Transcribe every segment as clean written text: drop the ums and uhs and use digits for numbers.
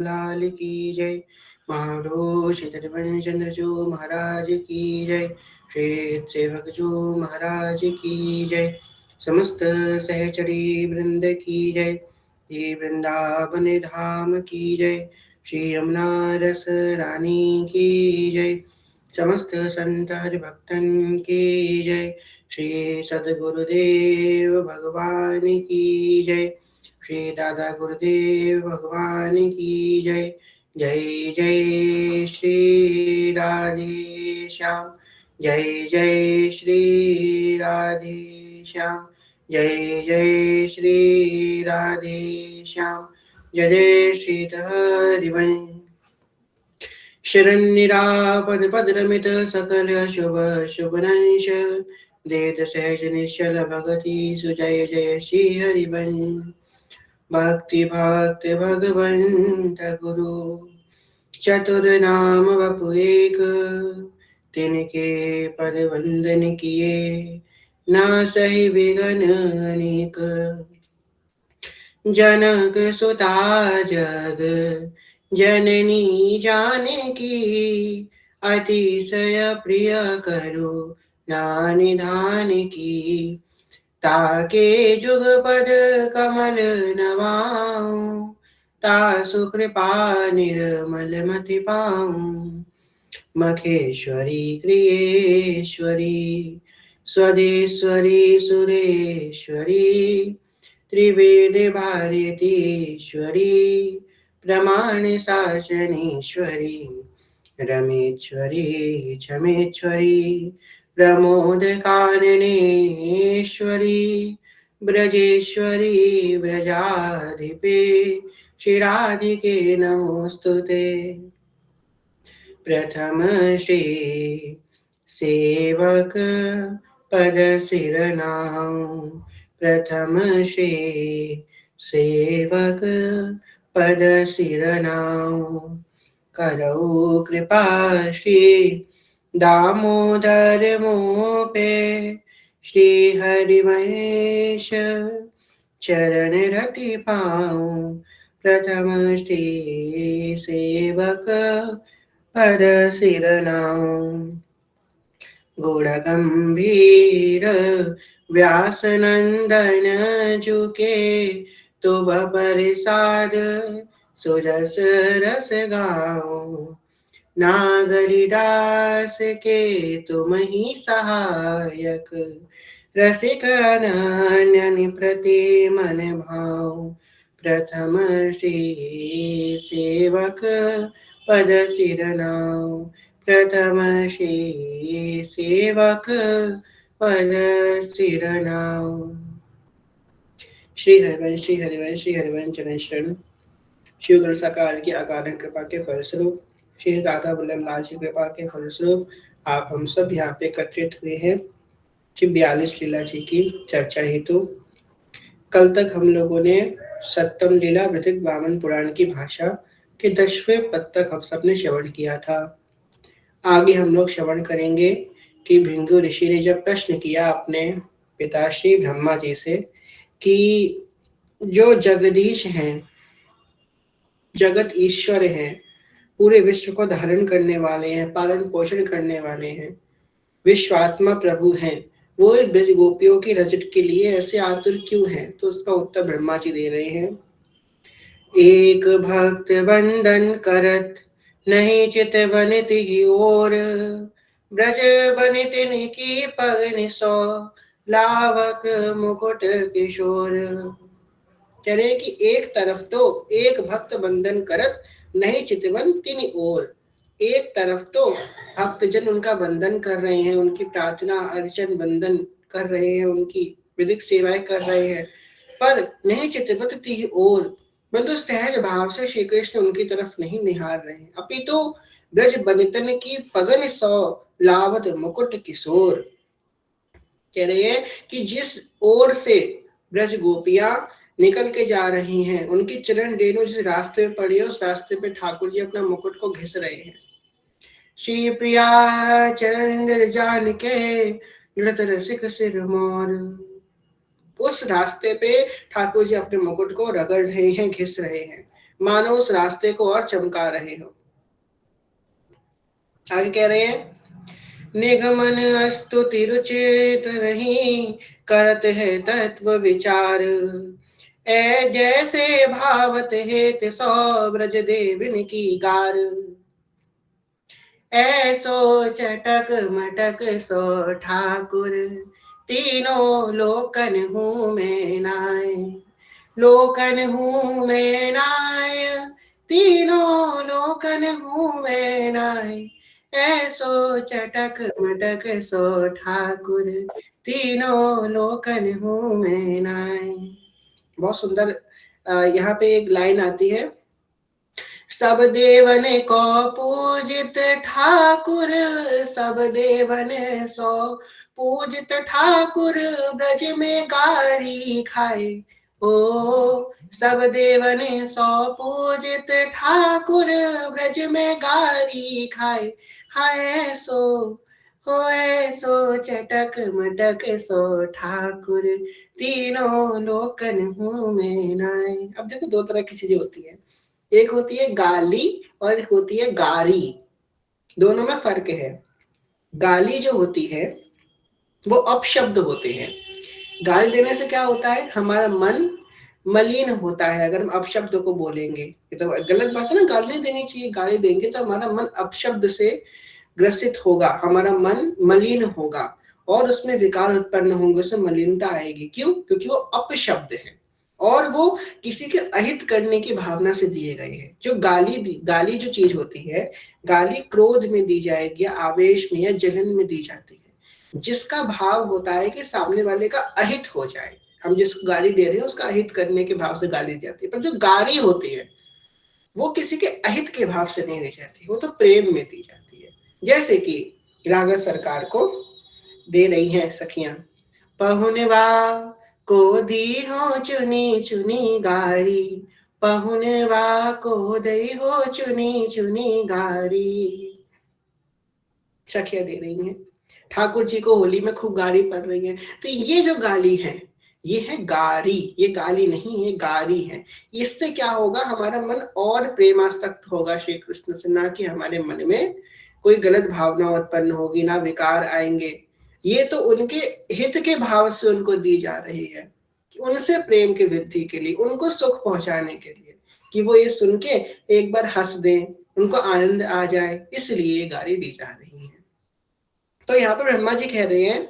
लाल की जय। महाराज श्री त्रिभुवन जो महाराज की जय। श्री सेवक जो महाराज की जय। समस्त सहचरी वृंद की जय। ये वृंदावन धाम की जय। श्री यमुना रस रानी की जय। समस्त संत हरिभक्तन की जय। श्री सद्गुरुदेव भगवान की जय। श्री दादा गुरुदेव भगवान की जय। जय जय श्री राधे श्याम। जय जय श्री राधे श्याम। जय जय श्री राधे श्याम। जय जय श्री हरिवंश। शरण्यरापद पदरमित सकल शुभ शुभनंश। देत सहज निश्चल भगति सुजय जय श्री हरिवंश। भक्ति भक्त भगवंत गुरु चतुर नाम वपु एक। तिनके पद वंदन किए ना सही विघन अनेक। जनक सुता जग जननी जानकी। अतिशय प्रिय करु नानिधान की। ताके जुगपद कमल नवाऊं। तासु कृपा निर्मल मति पाऊं। मखेश्वरी क्रियेश्वरी स्वदेश्वरी सुरेश्वरी। त्रिवेद भारतीश्वरी प्रमाण शासनेश्वरी। रमेश्वरी क्षमेश्वरी प्रमोद काननेश्वरी। ब्रजेश्वरी ब्रजाधिपे श्री राधिके नमोस्तुते। प्रथम श्री सेवक पद सिरनाऊं। प्रथम श्री सेवक पद सिरनाऊं। करऊ कृपा श्री दामोदर मोह पे। श्री हरिवंश चरण रति पाऊं। प्रथम श्री सेवक पद सिरनाऊं। गुण गंभीर व्यास नंदन जुके। तुम प्रसाद सुजस रस गाऊं। नागरिदास के तुम ही सहायक। रसिक अनन्य प्रति मन भाव। प्रथम श्री सेवक पद सिरनाऊं। प्रथम श्री सेवक पद सिरनाऊं। श्री हरिवंश श्री हरिवंश श्री हरिवंश चरण शरण। शिव गुरु साकार की अकारण कृपा के फलस्वरूप श्री राधा वल्लभ लाल जी कृपा के फलस्वरूप आप हम सब यहाँ पे एकत्रित हुए हैं श्री 42 लीला जी की चर्चा हेतु। कल तक हम लोगों ने सप्तम लीला वृथिक वामन पुराण की भाषा के 10वें पद तक हम सब ने श्रवण किया था। आगे हम लोग श्रवण करेंगे कि भृंगु ऋषि ने जब प्रश्न किया अपने पिताश्री ब्रह्मा जी से कि जो जगदीश हैं, जगत ईश्वर हैं, पूरे विश्व को धारण करने वाले हैं, पालन पोषण करने वाले हैं, विश्वात्मा प्रभु हैं, वो ब्रज गोपियों की रजत के लिए ऐसे आतुर क्यों हैं? तो उसका उत्तर ब्रह्मा जी दे रहे हैं। एक भक्त बंधन करत नहीं चित बनित ही और। ब्रज बनित की पगन सो लावक मुकुट किशोर। कह रहे हैं कि एक तरफ तो एक भक्त बंधन करत नहीं चितवन तिन ओर। एक तरफ तो भक्तजन उनका बंधन कर रहे हैं, उनकी प्रार्थना अर्चन बंधन कर रहे हैं, उनकी विधिक सेवाएं कर रहे हैं, पर नहीं चितवत तिहि ओर, परंतु सहज भाव से श्री कृष्ण उनकी तरफ नहीं निहार रहे हैं। अपितु ब्रज बनितन की पगन सौ लावत मुकुट किशोर। कह रहे हैं कि जिस ओर से ब्रज गोपियां निकल के जा रही हैं, उनकी चरण रेणु जिस रास्ते पे पड़ी है, उस रास्ते पे ठाकुर जी अपना मुकुट को घिस रहे हैं। श्री प्रिया चरण जान के लृत रसिक सिर मोर। उस रास्ते पे ठाकुर जी अपने मुकुट को रगड़ रहे हैं, घिस रहे हैं। मानो उस रास्ते को और चमका रहे हो। आगे कह रहे हैं, निगमन स्तुति रुचित नहीं, करत है तत्व विचार। ए जैसे भावत हेत सौ ब्रज देविन की गार। ऐसो चटक मटक सो ठाकुर, तीनों लोकन हूँ मैं नाय। लोकन हूँ मैं नाय, तीनों लोकन हूँ मैं नाय। ऐसो चटक मटक सो ठाकुर, तीनों लोकन हूँ मैं नाय। बहुत सुंदर यहाँ पे एक लाइन आती है, सब देवन को पूजित ठाकुर, सब देवन सो पूजित ठाकुर, ब्रज में गारी खाए। ओ सब देवन सो पूजित ठाकुर, ब्रज में गारी खाए। हाय सो होए सो चटक मटक सो ठाकुर, तीनों लोकन हूँ मैं नाय। अब देखो दो तरह की चीजें होती है, एक होती है गाली और एक होती है गारी। दोनों में फर्क है। गाली जो होती है वो अपशब्द होते हैं। गाली देने से क्या होता है, हमारा मन मलिन होता है। अगर हम अपशब्द को बोलेंगे, ये तो गलत बात है ना, गाली नहीं देनी चाहिए। गाली देंगे तो हमारा मन अपशब्द से ग्रसित होगा, हमारा मन मलिन होगा और उसमें विकार उत्पन्न होंगे, उसमें मलिनता आएगी। क्यों? क्योंकि वो अपशब्द है और वो किसी के अहित करने की भावना से दिए गए हैं। जो गाली जो चीज होती है, गाली क्रोध में दी जाएगी या आवेश में या जलन में दी जाती है, जिसका भाव होता है कि सामने वाले का अहित हो जाए। हम जिसको गाली दे रहे हैं उसका अहित करने के भाव से गाली दी जाती है। पर जो गाली होती है वो किसी के अहित के भाव से नहीं दी जाती, वो तो प्रेम में दी जाती है। जैसे कि राघव सरकार को दे रही हैं सखियां, पहुनवा को दी हो चुनी चुनी गारी, पहुनवा को दई हो चुनी चुनी गारी। सखियां दे रही हैं, ठाकुर जी को होली में खूब गाली पड़ रही है। तो ये जो गाली है ये है गारी, ये गाली नहीं है, गारी है। इससे क्या होगा, हमारा मन और प्रेमासक्त होगा श्री कृष्ण से, ना कि हमारे मन में कोई गलत भावना उत्पन्न होगी, ना विकार आएंगे। ये तो उनके हित के भाव से उनको दी जा रही है, उनसे प्रेम की वृद्धि के लिए, उनको सुख पहुंचाने के लिए, कि वो ये सुन के एक बार हंस दें, उनको आनंद आ जाए, इसलिए ये गाली दी जा रही है। तो यहाँ पर ब्रह्मा जी कह रहे हैं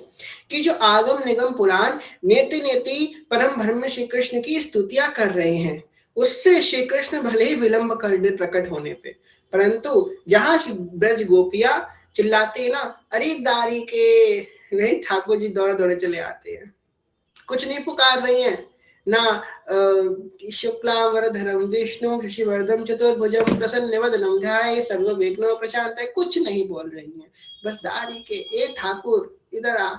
कि जो आगम निगम पुराण नेति नेति परम ब्रह्म श्री कृष्ण की स्तुतियां कर रहे हैं, उससे श्री कृष्ण भले ही विलंब कर दे प्रकट होने पे, परंतु जहां ब्रज गोपियां चिल्लाते हैं ना, अरे दारी के, नहीं ठाकुर जी दौड़े दौड़े चले आते हैं, कुछ नहीं पुकार रही हैं ना। शुक्लां वरधरम विष्णु शशिवर्धन चतुर्भुजम प्रसन्नवदनम ध्याये सर्वविघ्नों प्रशांताय, कुछ नहीं बोल रही हैं, बस दारी के ए ठाकुर इधर आ,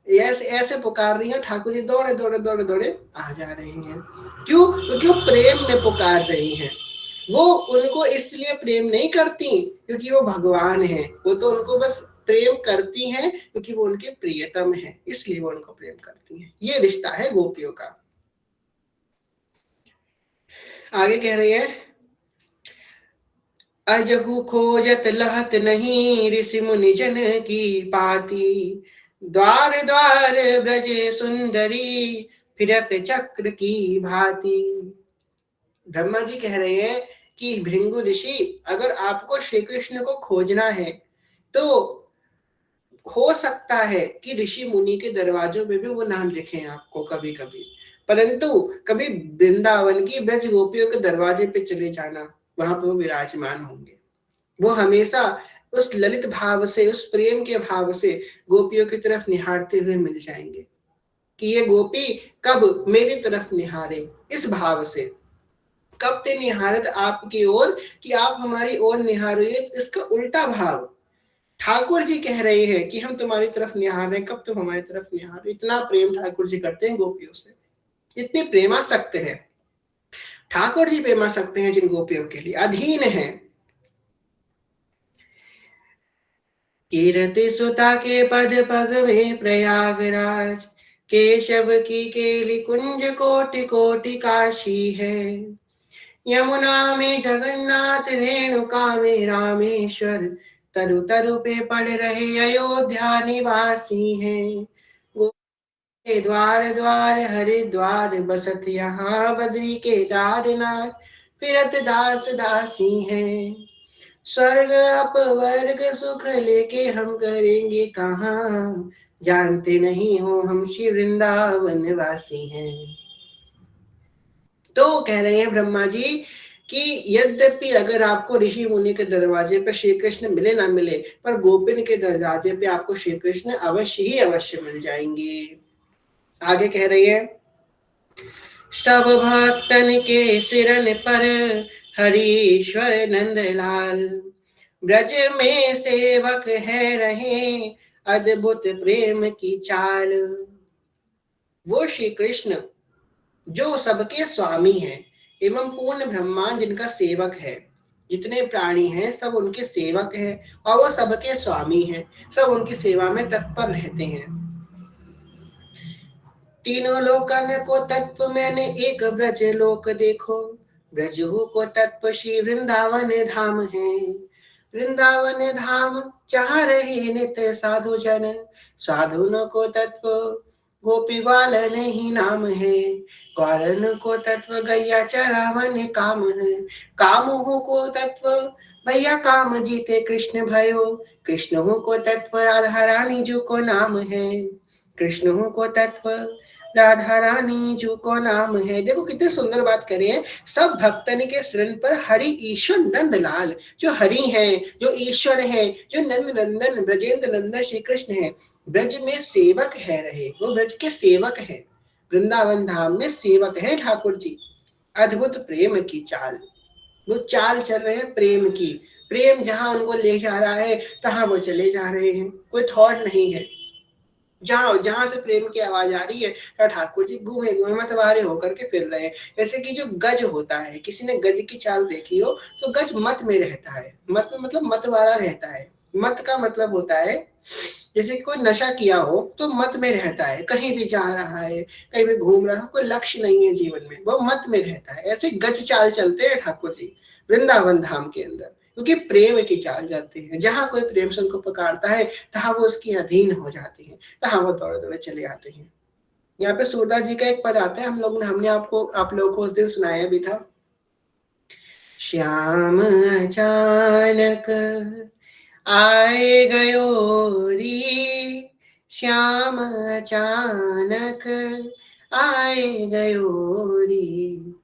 ऐसे ऐसे पुकार रही हैं। ठाकुर जी दौड़े दौड़े दौड़े दौड़े आ जा रहे हैं। क्यों? क्योंकि वो प्रेम में पुकार रही हैं। वो उनको इसलिए प्रेम नहीं करती क्योंकि वो भगवान है, वो तो उनको बस प्रेम करती हैं क्योंकि वो उनके प्रियतम है, इसलिए वो उनको प्रेम करती हैं। ये रिश्ता है गोपियों का। आगे कह रही है, अजहु खोजत लहत नहीं, ऋषि मुनि जन की पाती, द्वार द्वार ब्रज सुंदरी, फिरत चक्र की भांति। ब्रह्मा जी कह रहे हैं कि भृंगु ऋषि, अगर आपको श्री कृष्ण को खोजना है तो हो सकता है कि ऋषि मुनि के दरवाजों में भी वो नाम दिखे आपको कभी कभी, परंतु कभी वृंदावन की ब्रज गोपियों के दरवाजे पे चले जाना, वहां पे वो विराजमान होंगे। वो हमेशा उस ललित भाव से, उस प्रेम के भाव से गोपियों की तरफ निहारते हुए मिल जाएंगे कि ये गोपी कब मेरी तरफ निहारे, इस भाव से। कब ते निहारत आपकी ओर, कि आप हमारी ओर निहारिए, इसका उल्टा भाव ठाकुर जी कह रहे हैं कि हम तुम्हारी तरफ निहार रहे हैं, कब तुम हमारी तरफ निहार। इतना प्रेम ठाकुर जी करते हैं गोपियों से, इतने प्रेमासक्त है ठाकुर जी, प्रेमासक्त हैं जिन गोपियों के लिए, अधीन है। कीरति सुता के पद पग में प्रयागराज, केशव की केली कुंज कोटि कोटि काशी है। यमुना में जगन्नाथ, रेणुका में रामेश्वर, तरु तरु पे पड़ रहे अयोध्या निवासी हैं। के द्वार द्वार हरिद्वार, बसत यहाँ बद्री केदारनाथ, फिरत दास दासी हैं। स्वर्ग अपवर्ग सुख लेके हम करेंगे कहाँ, जानते नहीं हो हम श्री वृंदावन वासी हैं। तो कह रहे हैं ब्रह्मा जी कि यद्यपि अगर आपको ऋषि मुनि के दरवाजे पर श्री कृष्ण मिले ना मिले, पर गोपिन के दरवाजे पे आपको श्री कृष्ण अवश्य ही अवश्य मिल जाएंगे। आगे कह रही है, सब भक्तन के सिरन पर हरीश्वर नंदलाल, ब्रज में सेवक है रहे अद्भुत प्रेम की चाल। वो श्री कृष्ण जो सबके स्वामी हैं एवं पूर्ण ब्रह्मांड जिनका सेवक है, जितने प्राणी हैं सब उनके सेवक हैं और वो सबके स्वामी हैं, सब उनकी सेवा में तत्पर रहते हैं। तीनों लोकन को तत्व मैंने एक ब्रज लोक देखो, ब्रजहु को तत्व श्री वृंदावन धाम है। वृंदावन धाम चाह रहे नित्य साधु जन, साधुन को तत्व गोपी ग्वालन ही नाम है। ग्वालन को तत्व गैया चरावन काम है, कामहु को तत्व भैया काम जीते कृष्ण भयो, कृष्ण को तत्व राधा रानी जी को नाम है। कृष्ण को तत्व राधा रानी जी को नाम है। देखो कितने सुंदर बात करे हैं, सब भक्तन के शरण पर हरि ईश्वर नंद लाल, जो हरि है, जो ईश्वर है, जो नंद नंदन ब्रजेंद्र नंदन श्री कृष्ण है, ब्रज में सेवक है रहे, वो ब्रज के सेवक है, वृंदावन धाम में सेवक है ठाकुर जी। अद्भुत प्रेम की चाल, वो चाल चल रहे हैं प्रेम की, प्रेम जहां उनको ले जा रहा है तहां वो चले जा रहे हैं, कोई थॉट नहीं है। जहां जहां से प्रेम की आवाज आ रही है तो ठाकुर जी घूमे घूमे मतवारे होकर के फिर रहे हैं। जैसे कि जो गज होता है, किसी ने गज की चाल देखी हो तो गज मत में रहता है, मत में मतलब मत वाला रहता है। मत का मतलब होता है जैसे कि कोई नशा किया हो तो मत में रहता है, कहीं भी जा रहा है, कहीं भी घूम रहा है, कोई लक्ष्य नहीं है जीवन में, वो मत में रहता है। ऐसे गज चाल चलते हैं ठाकुर जी वृंदावन धाम के अंदर, क्योंकि प्रेम की चाल जाते हैं। जहां कोई प्रेम से उनको पुकारता है तहां वो उसके अधीन हो जाते हैं, तहां वो दौड़े दौड़े चले आते हैं। यहाँ पे सूरदास जी का एक पद आता है, हमने आप लोगों को उस दिन सुनाया भी था। श्याम अचानक आए गयो री, श्याम अचानक आए गयो री,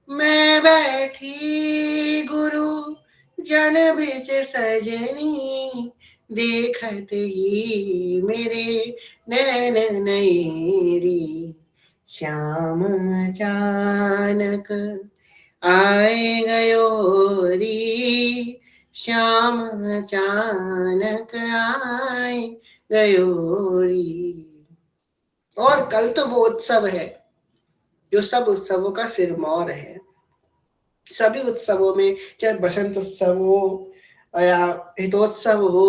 मैं बैठी गुरु जन बिच सजनी, देखत ही मेरे नैन नैरी। श्याम अचानक आए गयो री, श्याम अचानक आए गयो री। और कल तो वो उत्सव है जो सब उत्सवों का सिरमौर है। सभी उत्सवों में, चाहे बसंत उत्सव हो या हितोत्सव हो,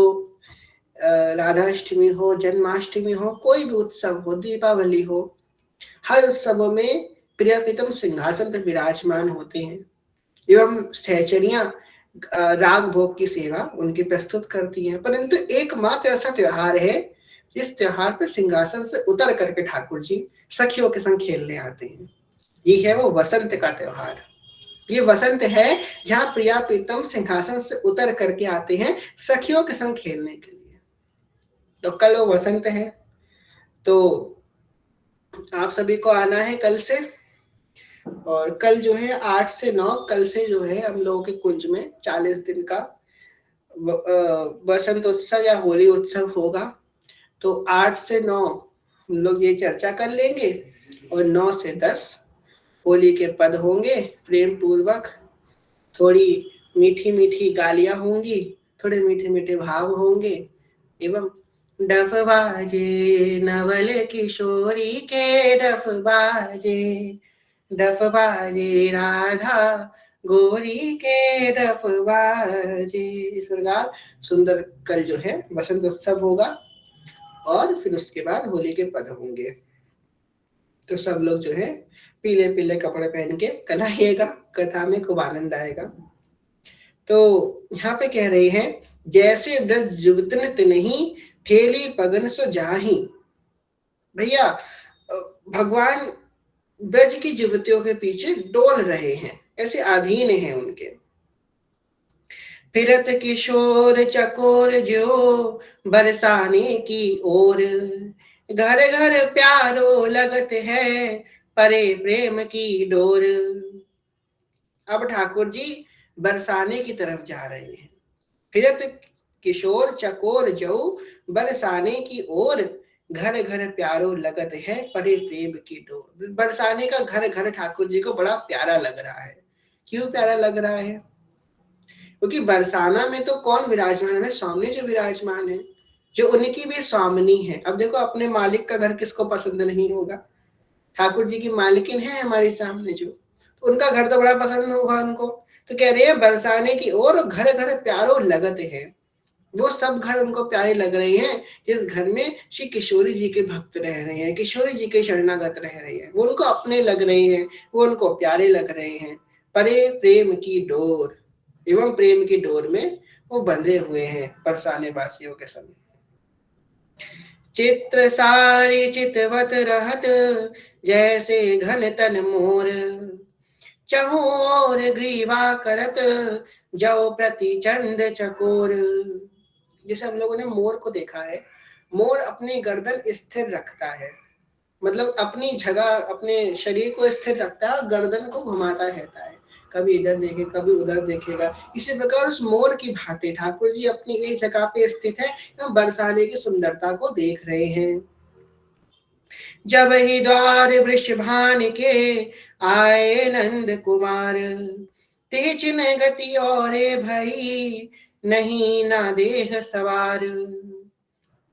राधाष्टमी हो, जन्माष्टमी हो, कोई भी उत्सव हो, दीपावली हो, हर उत्सवों में प्रियतम सिंहासन पर विराजमान होते हैं एवं सहचरियां राग भोग की सेवा उनकी प्रस्तुत करती हैं। परंतु एकमात्र ऐसा त्योहार है जिस त्योहार पर सिंहासन से उतर करके ठाकुर जी सखियों के संग खेलने आते हैं। ये है वो वसंत का त्योहार। ये वसंत है जहां प्रिया प्रीतम सिंहासन से उतर करके आते हैं सखियों के संग खेलने के लिए। तो कल वो वसंत है, तो आप सभी को आना है कल से। और कल जो है 8 से 9, कल से जो है हम लोगों के कुंज में 40 दिन का वसंत उत्सव या होली उत्सव होगा। तो 8 से 9 हम लोग ये चर्चा कर लेंगे और 9 से 10 होली के पद होंगे प्रेम पूर्वक, थोड़ी मीठी मीठी गालियां होंगी, थोड़े मीठे मीठे भाव होंगे एवं डफ बाजे नवल किशोरी के, डफ बाजे राधा गोरी के, डफ बाजे। इस प्रकार सुंदर कल जो है वसंत उत्सव होगा और फिर उसके बाद होली के पद होंगे। तो सब लोग जो है पीले पीले कपड़े पहन के कल आइएगा, कथा में खूब आनंद आएगा। तो यहाँ पे कह रहे हैं, जैसे ब्रज जुगतन तिनहि, ठेली पगन सो जाहि। भैया भगवान ब्रज की युवतियों के पीछे डोल रहे हैं, ऐसे अधीन हैं उनके। फिरत किशोर चकोर जो, बरसाने की ओर, घर घर प्यारो लगत है, परे प्रेम की डोर। अब ठाकुर जी बरसाने की तरफ जा रहे हैं। फिरत किशोर चकोर जो, बरसाने की ओर, घर घर प्यारो लगत है, परे प्रेम की डोर। बरसाने का घर घर ठाकुर जी को बड़ा प्यारा लग रहा है। क्यों प्यारा लग रहा है? क्योंकि बरसाना में तो कौन विराजमान है? स्वामी जो विराजमान है, जो उनकी भी स्वामिनी है। अब देखो अपने मालिक का घर किसको पसंद नहीं होगा? ठाकुर जी की मालिकिन है हमारे सामने जो, तो उनका घर तो बड़ा पसंद होगा उनको। तो कह रहे हैं बरसाने की ओर, घर घर प्यारो लगत है। वो सब घर उनको प्यारे लग रहे हैं जिस घर में श्री किशोरी जी के भक्त रह रहे हैं, किशोरी जी के शरणागत रह रहे हैं। वो उनको अपने लग रहे हैं, वो उनको प्यारे लग रहे हैं। परे प्रेम की डोर, एवं प्रेम की डोर में वो बंधे हुए हैं बरसाने वासियों के संग। चित्र सारी चितवत रहत, जैसे घन तन मोर, चहु और ग्रीवा करत, जो प्रति चंद चकोर। जैसे हम लोगों ने मोर को देखा है, मोर अपनी गर्दन स्थिर रखता है, मतलब अपनी जगह अपने शरीर को स्थिर रखता है और गर्दन को घुमाता रहता है, कभी इधर देखे कभी उधर देखेगा। इसी प्रकार उस मोर की भांति ठाकुर जी अपनी एक जगह पे स्थित है, हम बरसाने की सुंदरता को देख रहे हैं। जब ही द्वार वृषभान के, आए नंद कुमार, तेज न गति और भई, नहीं ना देह सवार।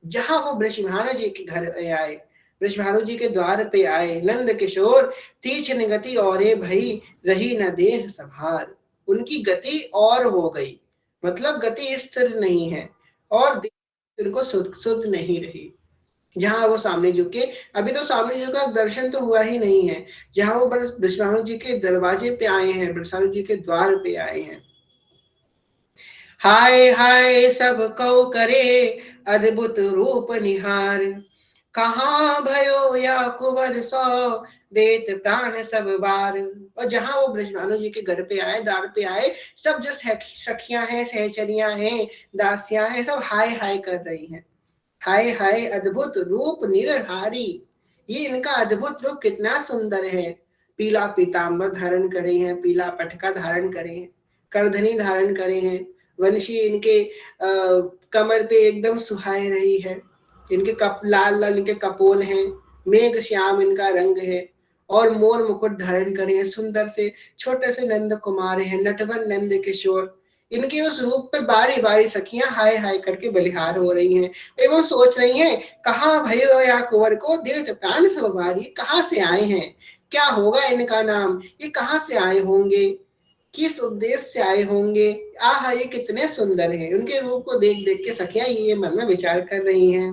जहां वो वृषभानु जी के घर आए, वृषभानु जी के द्वार पे आए, नंद किशोर तीक्ष्ण गति और भई, रही न देह सभार। उनकी गति और हो गई, मतलब गति स्थिर नहीं है और उनको सुध नहीं रही। जहां वो सामने झुके, अभी तो सामने जी का दर्शन तो हुआ ही नहीं है। जहां वो वृषभानु जी के दरवाजे पे आए हैं, वृषभानु जी के द्वार पे आए हैं, हाय हाय सब कौ करे, अद्भुत रूप निहार। कहाँ भयो या कुंवर सो, देत प्राण सब बार। और जहां वो ब्रजभानु जी के घर पे आए, द्वार पे आए, सब जो सखियां हैं, सहचरियां हैं, दासियां हैं, सब हाय हाय कर रही हैं। हाय हाय अद्भुत रूप निरहारी, ये इनका अद्भुत रूप कितना सुंदर है। पीला पीतांबर धारण करे हैं, पीला पटका धारण करे हैं, करधनी धारण करे हैं, वंशी इनके कमर पे एकदम सुहाए रही है, इनके कप लाल लाल इनके कपोल हैं, मेघ श्याम इनका रंग है, और मोर मुकुट धारण करे हैं, सुंदर से छोटे से नंद कुमार हैं, नटवर नंद किशोर। इनके उस रूप पे बारी बारी सखियां हाय हाय करके बलिहार हो रही हैं एवं सोच रही हैं, कहाँ भयो या कुंवर को, देत प्राण सब बारी। कहाँ से आए हैं, क्या होगा इनका नाम, ये कहाँ से आए होंगे, किस उद्देश्य से आए होंगे, आह ये कितने सुंदर हैं। उनके रूप को देख देख के सखियां ये मन में विचार कर रही हैं।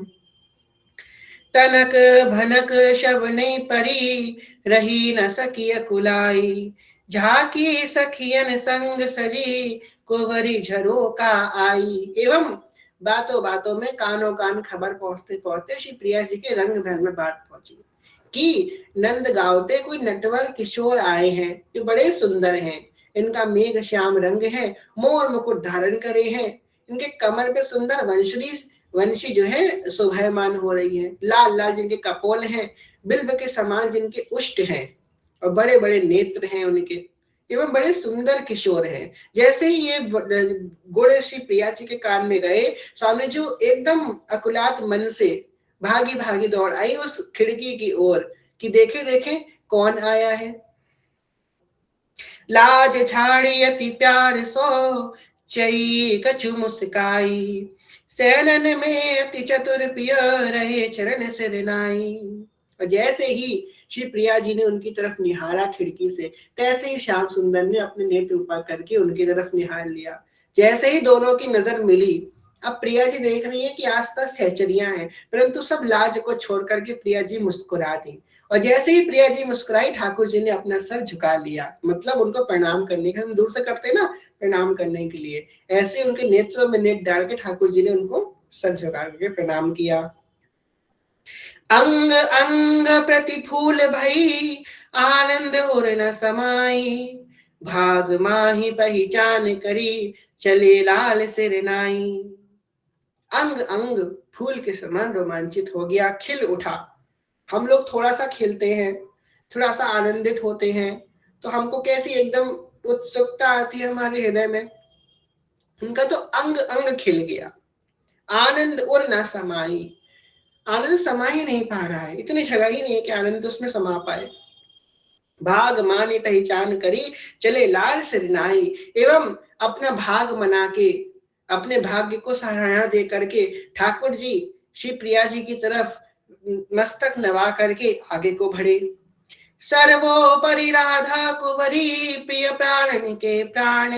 तनक भनक शब नहीं परी, रही न सकी अकुलाई। झाकी सखियन संग सजी, कुंवरी झरोका आई। एवं बातों बातों में कानों कान खबर पहुंचते पहुंचते श्री प्रिया जी के रंग भर में बात पहुंची कि नंद गांवते कोई नटवर किशोर आए हैं जो बड़े सुंदर हैं। इनका मेघ श्याम रंग है, मोर मुकुट धारण करे हैं, इनके कमर पे सुंदर वंशी जो है शोभायमान हो रही है, लाल लाल जिनके कपोल हैं, बिल्व के समान जिनके उष्ट हैं, और बड़े बड़े नेत्र हैं उनके, एवं बड़े सुंदर किशोर हैं। जैसे ही ये गुड़ श्री प्रिया जी के कान में गए, सामने जो एकदम अकुलात मन से भागी भागी दौड़ आई उस खिड़की की ओर कि देखे देखे कौन आया है। लाज झाड़ी अति प्यार सो, चई कछु मुस्काई। सैनन में अति चतुर पिय, रहे चरण सिर नाई। और जैसे ही श्री प्रिया जी ने उनकी तरफ निहारा खिड़की से, तैसे ही श्याम सुंदर ने अपने नेत्र ऊपर करके उनकी तरफ निहार लिया। जैसे ही दोनों की नजर मिली, अब प्रिया जी देख रही है कि आसपास सहचरियां हैं, परंतु सब लाज को छोड़ करके प्रिया जी मुस्कुरा दी और जैसे ही प्रिया जी मुस्कुराई, ठाकुर जी ने अपना सर झुका लिया, मतलब उनको प्रणाम करने के, हम दूर से करते ना प्रणाम करने के लिए, ऐसे उनके नेत्रों में नेत्र डाल के ठाकुर जी ने उनको सर झुका के प्रणाम किया। अंग अंग प्रति फूल भई, आनंद और न समाई, भाग माही पहचान करी, चले लाल सिर नाई। अंग अंग फूल के समान रोमांचित हो गया, खिल उठा। हम लोग थोड़ा सा खिलते हैं, थोड़ा सा आनंदित होते हैं, तो हमको कैसी एकदम उत्सुकता आती है हमारे हृदय में। उनका तो अंग अंग खिल गया, आनंद और ना समाई, आनंद समा ही नहीं पा रहा है, इतनी जगह ही नहीं है कि आनंद उसमें समा पाए। भाग माने पहचान करी, चले लाल सिरनाई, एवं अपना भाग मना के, अपने भाग्य को सराहना दे करके ठाकुर जी श्री प्रिया जी की तरफ मस्तक नवा करके आगे को बढ़े। सर्वोपरि राधा कुंवरी, प्रिय प्राण के प्राण,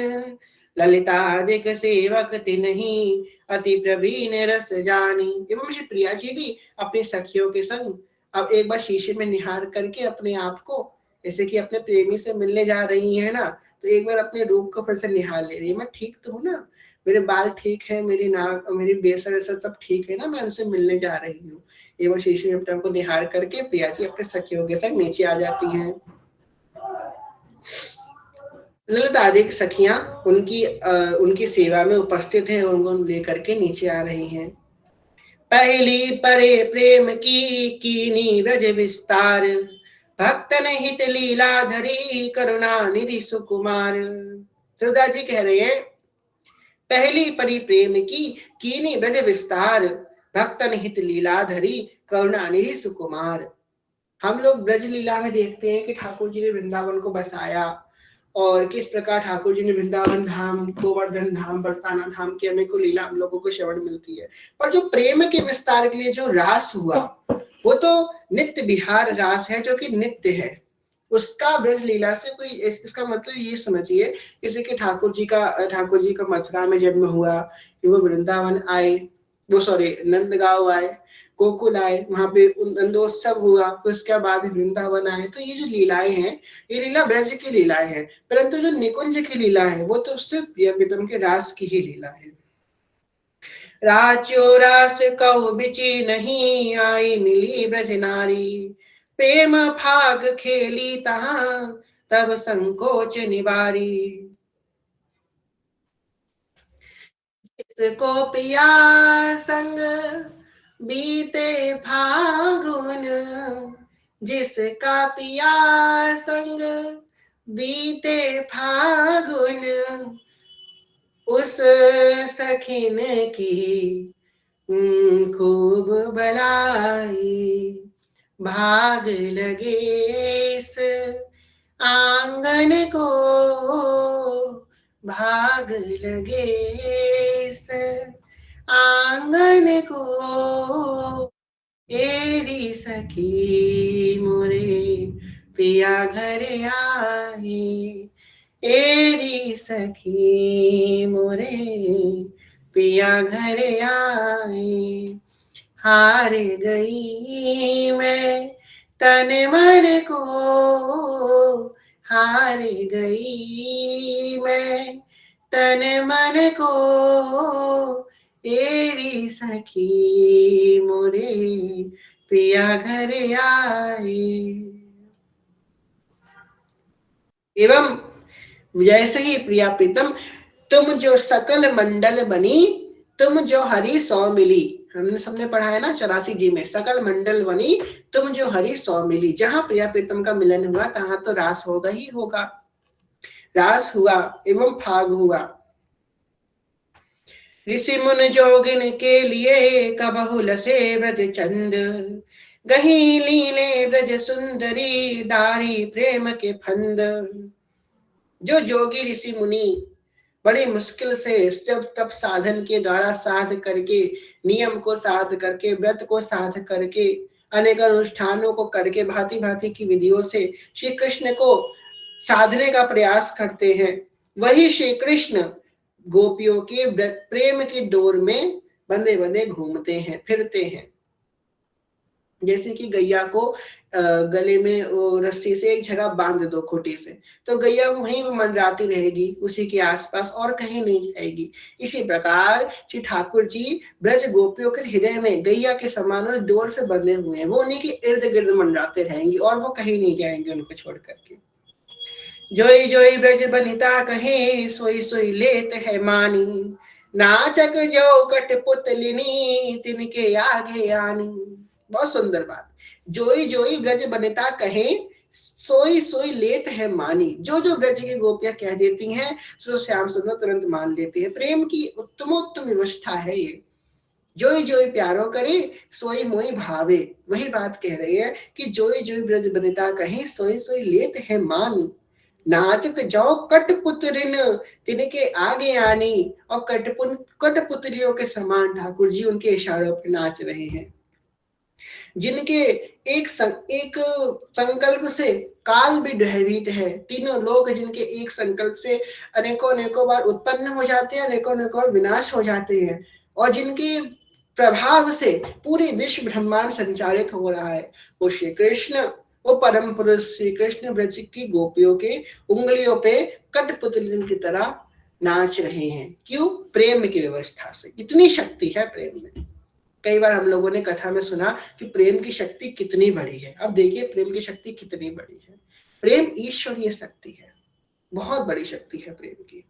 ललितादिक सेवक तिन्ही, अति प्रवीण रस जानी। एवं श्री प्रिया जी भी अपनी सखियों के संग अब एक बार शीशे में निहार करके अपने आप को, जैसे कि अपने प्रेमी से मिलने जा रही है ना, तो एक बार अपने रूप को फिर से निहार ले रही है, मैं ठीक तो हूँ ना, मेरे बाल ठीक है, मेरी नाक, मेरी बेसर ऐसा सब ठीक है ना, मैं उनसे मिलने जा रही हूँ। ये वो शीशे में अपने आप को निहार करके प्रिया जी अपने सखियों के संग नीचे आ जाती हैं। ललिता आदि सखियां उनकी सेवा में उपस्थित हैं, उनको लेकर के नीचे आ रही हैं। पहली परे प्रेम की कीनी ब्रज विस्तार, भक्तन हित लीला धरी, करुणा निधि सुकुमार। श्रद्धा जी कह रहे हैं, पहली परी प्रेम की कीनी ब्रज विस्तार, भक्तन हित लीला धरी, करुणा निधि सुकुमार। हम लोग ब्रज लीला में देखते हैं कि ठाकुर जी ने वृंदावन को बसाया, और किस प्रकार ठाकुर जी ने वृंदावन धाम, गोवर्धन धाम, बरसाना धाम की अनेकों लीला हम लोगों को श्रवण मिलती है। पर जो प्रेम के विस्तार के लिए जो रास हुआ, वो तो नित्य विहार रास है, जो कि नित्य है। उसका ब्रज लीला से कोई इसका मतलब ये समझिए, जैसे कि ठाकुर जी का मथुरा में जन्म हुआ, वो वृंदावन आए, वो सॉरी नंदगांव आए, गोकुल आए, वहां पे नंदोत्सव हुआ, उसके बाद वृंदावन आए। तो ये जो लीलाएं हैं, ये लीला ब्रज की लीलाएं हैं, परंतु जो निकुंज की लीला है वो तो सिर्फ प्रियतम के रास की ही लीला है। राच्यो रास कहु बिची नहीं, आई मिली ब्रज नारी, प्रेम फाग खेली तहां, तब संकोच निवारी। इसको पिया संग बीते फागुन, जिसका पिया संग बीते फागुन, उस सखिन की खूब बलाई, भाग लगे इस आंगन को, भाग लगे इस आंगन को, एरी सखी मोरे पिया घर आए, एरी सखी मोरे पिया घर आए। हार गई मैं तन मन को, हार गई मैं तन मन को, एरी सखी मोरे पिया घर आए। एवं जैसे ही प्रिया प्रीतम, तुम जो सकल मंडल बनी, तुम जो हरि सौ मिली, हमने सबने पढ़ा है ना 84 जी में, सकल मंडल बनी, तुम जो हरि सौ मिली। जहां प्रिया प्रीतम का मिलन हुआ, तहां तो रास होगा ही होगा। रास हुआ एवं फाग हुआ। ऋषि मुन जोगिन के लिए कबहु लसे ब्रज चंद, गही लीले ब्रज सुंदरी, डारी प्रेम के फंद। जो जोगी ऋषि मुनि बड़ी मुश्किल से जब तब साधन के द्वारा साध करके, नियम को साध करके, व्रत को साध करके, अनेक अनुष्ठानों को करके, भांति भांति की विधियों से श्री कृष्ण को साधने का प्रयास करते हैं, वही श्री कृष्ण गोपियों के प्रेम की डोर में बंधे बंधे घूमते हैं, फिरते हैं। जैसे कि गैया को गले में वो रस्सी से एक जगह बांध दो खूंटी से, तो गैया वहीं पे मंडराती रहेगी, उसी के आसपास और कहीं नहीं जाएगी। इसी प्रकार श्री ठाकुर जी ब्रज गोपियों के हृदय में गैया के समान उस डोर से बंधे हुए हैं, वो उन्हीं के इर्द गिर्द मंडराते रहेंगे और वो कहीं नहीं जाएंगे उनको छोड़ करके। जोई जोई ब्रज बनिता कहे, सोई सोई लेत है मानी, नाचक जो कट पुतलिनी तिनके आगे आनी। बहुत सुंदर बात। जोई जोई ब्रज बनिता कहे, सोई सोई लेत है मानी। जो जो ब्रज की गोपियां कह देती हैं, सो श्याम सुंदर तुरंत मान लेते हैं। प्रेम की उत्तमोत्तम व्यवस्था है ये। जोई जोई प्यारो करे, सोई मोई भावे। वही बात कह रही है कि जोई जोई ब्रज बनिता कहे, सोई सोई लेत है मानी, नाचत जाओ कठपुतलिन तिनके आगे आनी। और कठपुतलियों के समान ठाकुर जी उनके इशारों पर नाच रहे हैं, जिनके एक संकल्प से काल भी भयभीत है। तीनों लोग जिनके एक संकल्प से अनेकों अनेकों बार उत्पन्न हो जाते हैं, अनेकों अनेकों विनाश हो जाते हैं, और जिनके प्रभाव से पूरी विश्व ब्रह्मांड संचालित हो रहा है, वो श्री कृष्ण, वो परम पुरुष श्री कृष्ण ब्रज की गोपियों के उंगलियों पे कठपुतलिन की तरह नाच रहे हैं। क्यों? प्रेम की व्यवस्था से। इतनी शक्ति है प्रेम में। कई बार हम लोगों ने कथा में सुना कि प्रेम की शक्ति कितनी बड़ी है। अब देखिए प्रेम की शक्ति कितनी बड़ी है। प्रेम ईश्वरीय शक्ति है, बहुत बड़ी शक्ति है प्रेम की।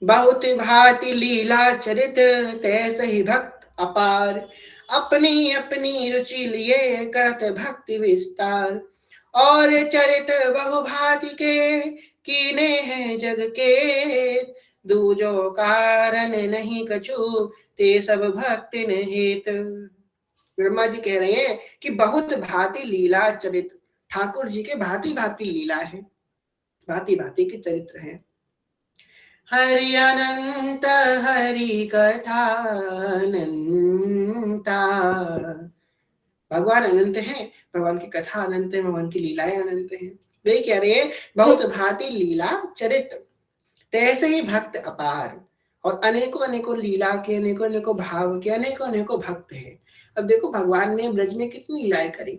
बहुत भांति लीला चरित तैसे ही भक्त अपार, अपनी अपनी रुचि लिए करत भक्ति विस्तार। और चरित बहुभांति के कीने हैं जग के, दूजो कारण नहीं कछु ते सब भक्ति हेत। ब्रह्मा जी कह रहे हैं कि बहुत भांति लीला चरित, ठाकुर जी के भांति भांति लीला है, भांति भांति के चरित्र हैं। हरि अनंत हरि कथा अनंता। भगवान अनंत है, भगवान की कथा अनंत है, भगवान की लीलाएं अनंत है। वे कह रहे हैं बहुत भांति लीला चरित तैसे ही भक्त अपार, और अनेकों अनेकों लीला के, अनेकों अनेकों भाव के, अनेकों अनेकों भक्त हैं। अब देखो भगवान ने ब्रज में कितनी लीलाएं करी,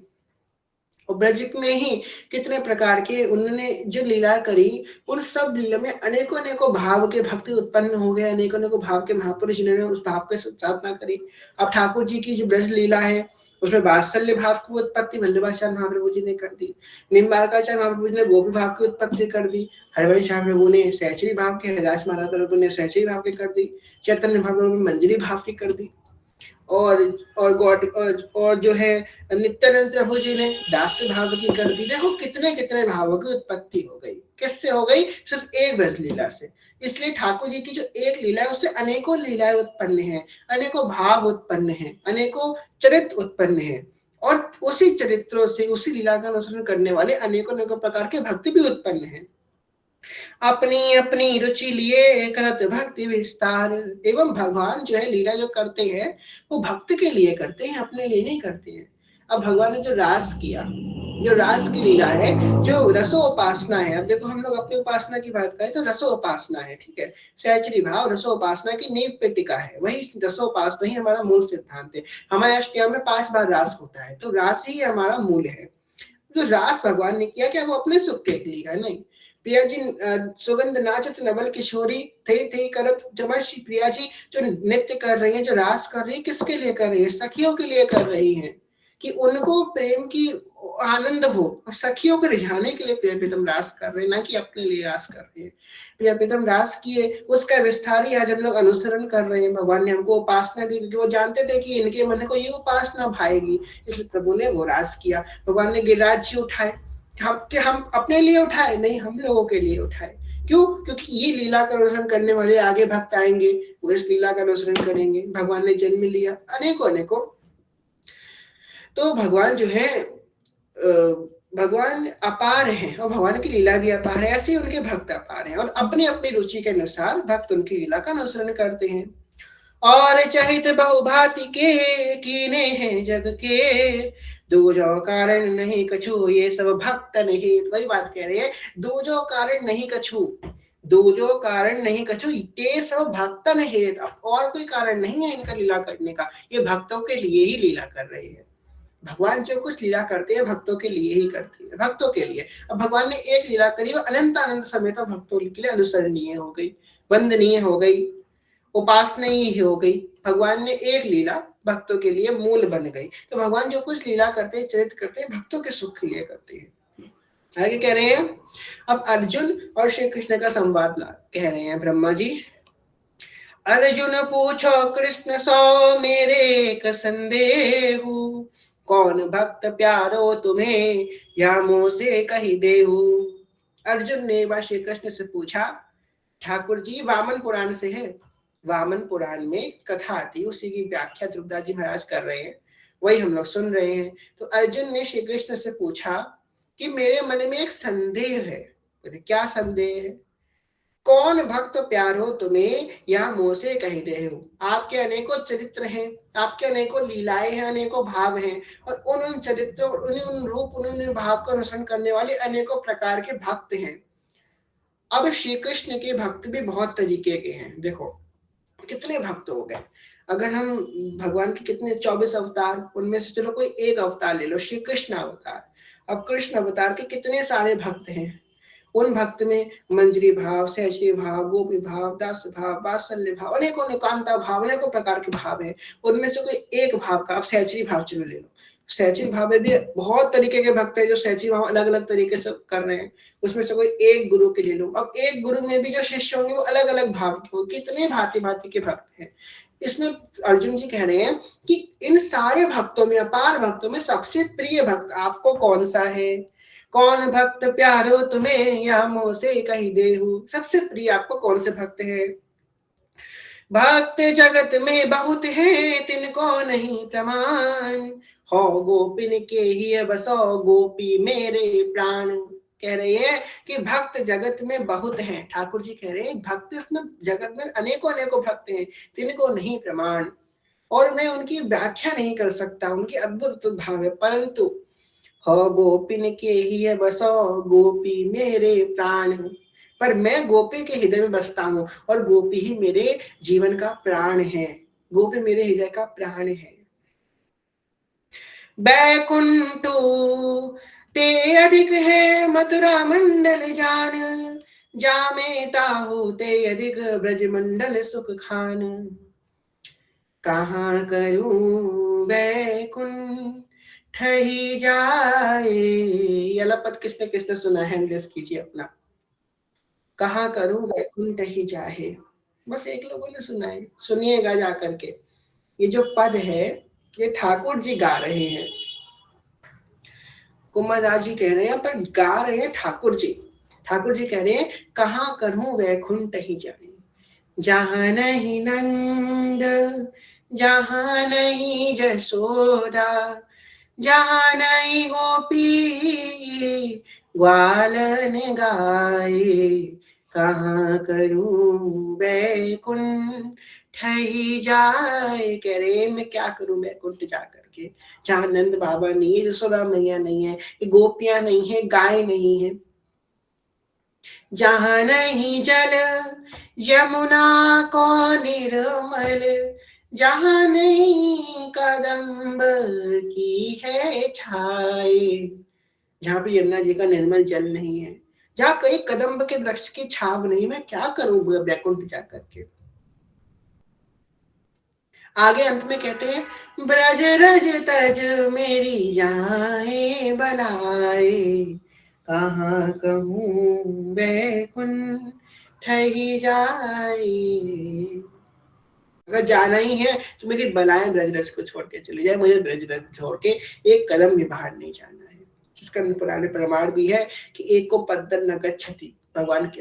और ब्रज में ही कितने प्रकार के उन्होंने जो लीला करी, उन सब लीला में अनेकों अनेकों भाव के भक्ति उत्पन्न हो गए, अनेकों अनेकों भाव के महापुरुष जिन्होंने उस भाव की स्थापना करी। अब ठाकुर जी की जो ब्रज लीला है, उसमें वात्सल्य भाव की उत्पत्ति वल्लभाचार्य महाप्रभु जी ने कर दी, निम्बालकाचार्य महाप्रभु जी ने गोपी भाव की उत्पत्ति कर दी, हरिवंश महाप्रभु ने सहचरी भाव के, हरिदास महाराज प्रभु ने सहचरी भाव की कर दी, चैतन्य महाप्रभु ने मंजरी भाव की कर दी, और गॉड और जो है नित्यानंद प्रभु जी ने दास्य भाव की कर दी। देखो कितने कितने भावों की उत्पत्ति हो गई। किससे हो गई? सिर्फ एक ब्रज लीला से। इसलिए ठाकुर जी की जो एक लीला है, उससे अनेकों लीलाएं उत्पन्न हैं, अनेकों भाव उत्पन्न हैं, अनेकों चरित्र उत्पन्न हैं, और उसी चरित्रों से, उसी लीला का अनुसरण करने वाले अनेकों अनेकों प्रकार के भक्ति भी उत्पन्न हैं। अपनी अपनी रुचि लिए करत भक्ति विस्तार। एवं भगवान जो है लीला जो करते हैं, वो भक्त के लिए करते हैं, अपने लिए नहीं करते हैं। अब भगवान ने जो रास किया, जो रास की लीला है, जो रसोपासना है। अब देखो हम लोग अपनी उपासना की बात करें तो रसोपासना है, ठीक है। सहचरी भाव रसोपासना की नींव पे टिका है, वही रसोपासना ही हमारा मूल सिद्धांत है। हमारे अष्टयाम में 5 बार रास होता है, तो रास ही हमारा मूल है। जो रास भगवान ने किया, क्या वो अपने सुख के लिए है? नहीं। प्रिया जी सुगंध नाचत नवल किशोरी थे थे करत जमर्षि। प्रिया जी जो नृत्य कर रही है, जो रास कर रही है, किसके लिए कर रही है? सखियों के लिए कर रही है, कि उनको प्रेम की आनंद हो, और सखियों को रिझाने के लिए प्रिया प्रीतम रास कर रहे हैं, ना कि अपने लिए रास कर रहे हैं। प्रिया प्रीतम रास किए, उसका विस्तार ही आज हम लोग अनुसरण कर रहे हैं। भगवान ने हमको उपासना दी, क्योंकि वो जानते थे कि इनके मन को ये उपासना भाएगी, इसलिए प्रभु ने वो रास किया। भगवान ने गिरिराज जी उठाए, हम अपने लिए उठाए नहीं, हम लोगों के लिए उठाए। क्यों? क्योंकि ये लीला का अनुसरण करने वाले आगे भक्त आएंगे, वो इस लीला का अनुसरण करेंगे। भगवान ने जन्म लिया अनेकों अनेकों, तो भगवान जो है भगवान अपार है, और भगवान की लीला भी अपार है। ऐसे ही उनके भक्त अपार हैं, और अपनी अपनी रुचि के अनुसार भक्त उनकी लीला का अनुसरण करते हैं। और चहित बहुभांति के कीने हैं जग के, दूजो कारण नहीं कछु ये सब भक्त नहीं। वही बात कह रहे हैं, दूजो कारण नहीं कछु, दूजो कारण नहीं कछु ये सब भक्तन हेत। और कोई कारण नहीं है इनका लीला करने का, ये भक्तों के लिए ही लीला कर रहे हैं। भगवान जो कुछ लीला करते हैं भक्तों के लिए ही करते हैं, भक्तों के लिए। अब भगवान ने एक लीला करी, वो अनंत अनंत समय तक भक्तों के लिए अनुसरणीय हो गई, वंदनीय हो गई, उपासनीय हो गई। भगवान ने एक लीला भक्तों के लिए मूल बन गई। तो भगवान जो कुछ लीला करते हैं, चरित्र करते हैं, भक्तों के सुख के लिए करते हैं। आगे कह रहे हैं, अब अर्जुन और श्री कृष्ण का संवाद कह रहे हैं ब्रह्मा जी। अर्जुन पूछो कृष्ण सो मेरे एक संदेह, कौन भक्त प्यारो तुम्हें या मुँह से कही देहु। अर्जुन ने वह श्री कृष्ण से पूछा, ठाकुर जी वामन पुराण से है, वामन पुराण में कथा आती है, उसी की व्याख्या ध्रुवदास जी महाराज कर रहे हैं, वही हम लोग सुन रहे हैं। तो अर्जुन ने श्री कृष्ण से पूछा कि मेरे मन में एक संदेह है। बोले क्या संदेह है? कौन भक्त प्यारो तुम्हें यह मुँह से कह दे हो। आपके अनेकों चरित्र हैं, आपके अनेकों लीलाएं हैं, अनेकों भाव हैं, और उन चरित्रों, उन रूप, उन भाव का अनुसरण करने वाले अनेकों प्रकार के भक्त हैं। अब श्री कृष्ण के भक्त भी बहुत तरीके के हैं। देखो कितने भक्त हो गए, अगर हम भगवान के कितने 24 अवतार, उनमें से चलो कोई एक अवतार ले लो, श्री कृष्ण अवतार। अब कृष्ण अवतार के कितने सारे भक्त हैं। उन भक्त में मंजरी भाव, सहचरी भाव, गोपी भाव, दास भाव, वात्सल्य भाव, अनेकों कांता भाव, अनेकों प्रकार के भाव है। उनमें से कोई एक भाव का आप सहचरी भाव चलो ले लो। सहचरी भाव में भी बहुत तरीके के भक्त हैं जो सहचरी भाव अलग अलग तरीके से कर रहे हैं। उसमें से कोई एक गुरु के ले लो। अब एक गुरु में भी जो शिष्य होंगे वो अलग अलग भाव के होंगे। कितने भांति भांति के भक्त हैं। इसमें अर्जुन जी कह रहे हैं कि इन सारे भक्तों में, अपार भक्तों में सबसे प्रिय भक्त आपको कौन सा है? कौन भक्त प्यारो तुम्हें या मुँह से कही देहु। सबसे प्रिय आपको कौन से भक्त है? भक्त जगत में बहुत है तिनको नहीं प्रमाण, हो गोपिन के ही बसो गोपी मेरे प्राण। कह रहे हैं कि भक्त जगत में बहुत हैं। ठाकुर जी कह रहे हैं भक्त इसमें जगत में अनेकों अनेकों भक्त हैं, तिनको नहीं प्रमाण, और मैं उनकी व्याख्या नहीं कर सकता, उनकी अद्भुत भाव है। परंतु हो गोपिन के ही बसो गोपी मेरे प्राण, पर मैं गोपी के हृदय में बसता हूं, और गोपी ही मेरे जीवन का प्राण है, गोपी मेरे हृदय का प्राण है। बैकुंठ ते अधिक है मथुरा मंडल जान, जामे ताहू ते अधिक ब्रज मंडल सुख खान। कहाँ करूं बैकुंठ ही जाए, ये लपत किसने किसने सुना है? हैंडलेस कीजिए अपना। कहाँ करूं वैकुंठ ही जाहे, बस एक लोगों ने सुना है, सुनिएगा जा करके। ये जो पद है ये ठाकुर जी गा रहे हैं, कुमारदास जी कह रहे हैं, पर गा रहे हैं ठाकुर जी। ठाकुर जी कह रहे हैं कहाँ करूं वैकुंठ ही जाए, जहाँ नहीं नंद, जहाँ नहीं जसोदा, जहाँ नहीं गोपी ग्वालन गाए। कहाँ करूं बैकुंठ ही जाए। कह रहे मैं क्या करूं बैकुंठ जा करके, जहाँ नंद बाबा नहीं है, यशोदा मैया नहीं है, गोपियां नहीं है, गाय नहीं है, जहाँ नहीं जल यमुना को निर्मल, जहाँ नहीं कदम्ब की है छाए। जहाँ पे यमुना जी का निर्मल जल नहीं है, जहाँ कहीं कदम्ब के वृक्ष की छाव नहीं, मैं क्या करूं बैकुंठ जा करके। आगे अंत में कहते हैं ब्रज रज तज मेरी जाए बनाए, कहाँ कहूँ बैकुंठ ही जाए। अगर जाना ही है तो मेरी बलाएं ब्रजरज को छोड़ के चली जाए, मुझे ब्रजरज छोड़ के एक कदम भी बाहर नहीं जाना है। स्कंद पुराण में प्रमाण भी है कि एक को पद्दन न गच्छति। भगवान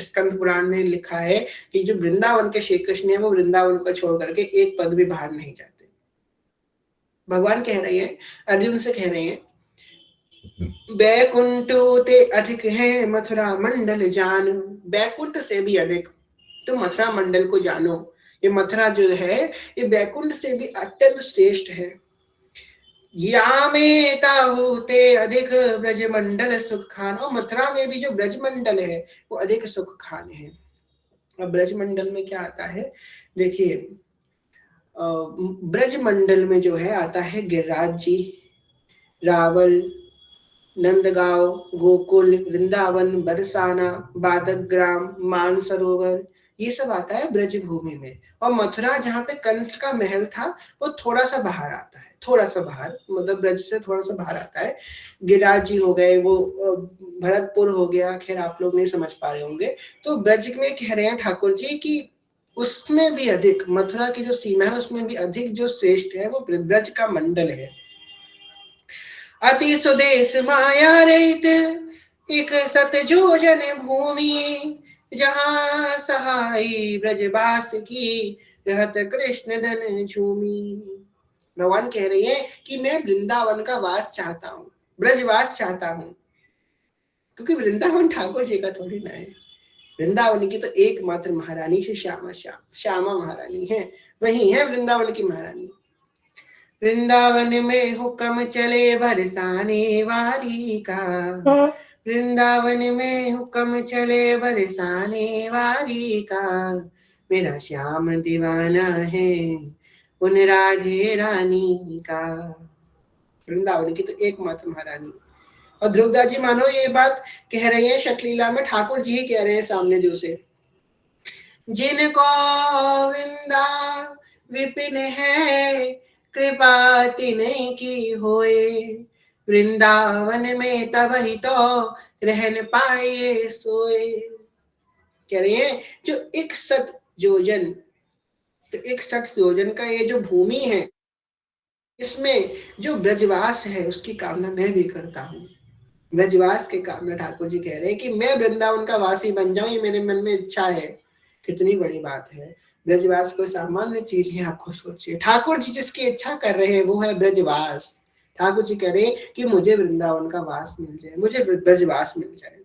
स्कंद पुराण में लिखा है कि जो वृंदावन के श्री कृष्ण है वो वृंदावन को छोड़ करके एक पद भी बाहर नहीं जाते। भगवान कह रहे हैं, अर्जुन से कह रहे हैं बैकुंठ ते अधिक है मथुरा मंडल जान। बैकुंठ से भी अधिक तो मथुरा मंडल को जानो। ये मथुरा जो है ये बैकुंठ से भी अत्यंत श्रेष्ठ है। यामे ताहूते अधिक ब्रज मंडल सुख खान, और मथुरा में भी जो ब्रज मंडल है वो अधिक सुख खान है। अब ब्रज मंडल में क्या आता है देखिए, ब्रज मंडल में जो है आता है गिरिराज जी, रावल, नंदगांव, गोकुल, वृंदावन, बरसाना, बादक ग्राम, मानसरोवर, ये सब आता है ब्रज भूमि में। और मथुरा जहाँ पे कंस का महल था वो थोड़ा सा बाहर आता है, थोड़ा सा बाहर, मतलब ब्रज से थोड़ा सा बाहर आता है। गिरिराज जी हो गए, वो भरतपुर हो गया, खैर आप लोग नहीं समझ पा रहे होंगे। तो ब्रज में कह रहे हैं ठाकुर जी कि उसमें भी अधिक, मथुरा की जो सीमा है उसमें भी अधिक जो श्रेष्ठ है वो ब्रज का मंडल है। अति सुदेश माया रहित एक सत जोजन भूमि, जहाँ सहाई ब्रजवास की रहत कृष्ण धन झूमी। भगवान कह रहे हैं कि मैं वृंदावन का वास चाहता हूँ, ब्रजवास चाहता हूँ, क्योंकि वृंदावन ठाकुर जी का थोड़ी ना है। वृंदावन की तो एकमात्र महारानी से श्यामा महारानी है, वही है वृंदावन की महारानी। वृंदावन में हुक्म चले बरसाने वाली का, वृंदावन में हुक्म चले बरसाने वाली का, मेरा श्याम दीवाना है उन राधे रानी का। वृंदावन की तो एकमात्र महारानी। और ध्रुवदास जी मानो ये बात कह रहे हैं शतलीला में, ठाकुर जी ही कह रहे हैं सामने जो से, जिनको विंदा विपिन है कृपा तिन्हीं की होए, वृंदावन में तब ही तो रहन पाए सोए। कह रहे हैं जो 61 योजन, तो 61 योजन का ये जो भूमि है, इसमें जो ब्रजवास है उसकी कामना मैं भी करता हूँ। ब्रजवास के कामना ठाकुर जी कह रहे हैं कि मैं वृंदावन का वासी बन जाऊं, ये मेरे मन में इच्छा है। कितनी बड़ी बात है। ब्रजवास कोई सामान्य चीज है, आपको सोचिए। ठाकुर जी जिसकी इच्छा कर रहे हैं वो है ब्रजवास। ठाकुर जी कह रहे हैं कि मुझे वृंदावन का वास मिल जाए, मुझे ब्रजवास मिल जाए।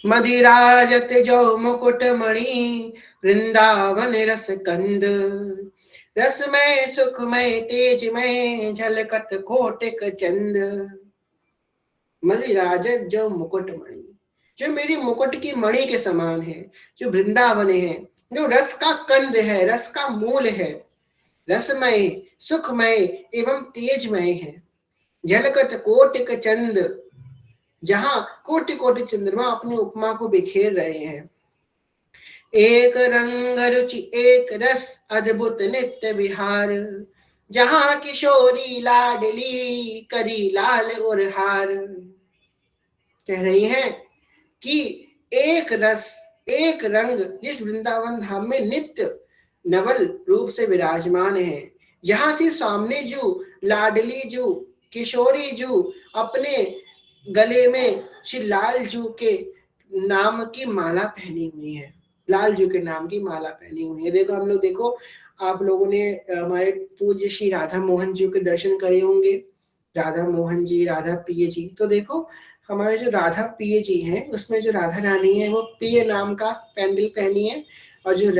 मदिराजत जो मुकुट मणि, वृंदावन रस कंद, रसमय सुखमय तेजमय झलकत कोटिक चंद। मदिराजत जो मुकुट मणि, जो मेरी मुकुट की मणि के समान है, जो वृंदावन है, जो रस का कंद है, रस का मूल है, रसमय सुखमय एवं तेजमय है। झलकत कोटिक चंद, जहां कोटि कोटि चंद्रमा अपनी उपमा को बिखेर रहे हैं। एक रंग रुचि एक रस अद्भुत नित्य विहार, जहां किशोरी लाडली करी लाल और हार। कह रही हैं कि एक रस एक रंग जिस वृंदावन धाम में नित्य नवल रूप से विराजमान है, जहां से सामने जो लाडली जो किशोरी जो अपने गले में श्री लाल जू के नाम की माला पहनी हुई है, लाल जू के नाम की माला पहनी हुई है। देखो हम लोग, देखो आप लोगों ने हमारे पूज्य श्री राधा मोहन जी के दर्शन करे होंगे, राधा मोहन जी, राधा प्रिय जी। तो देखो हमारे जो राधा प्रिय जी हैं उसमें जो राधा रानी है वो प्रिय नाम का पैंडल पहनी है, और जो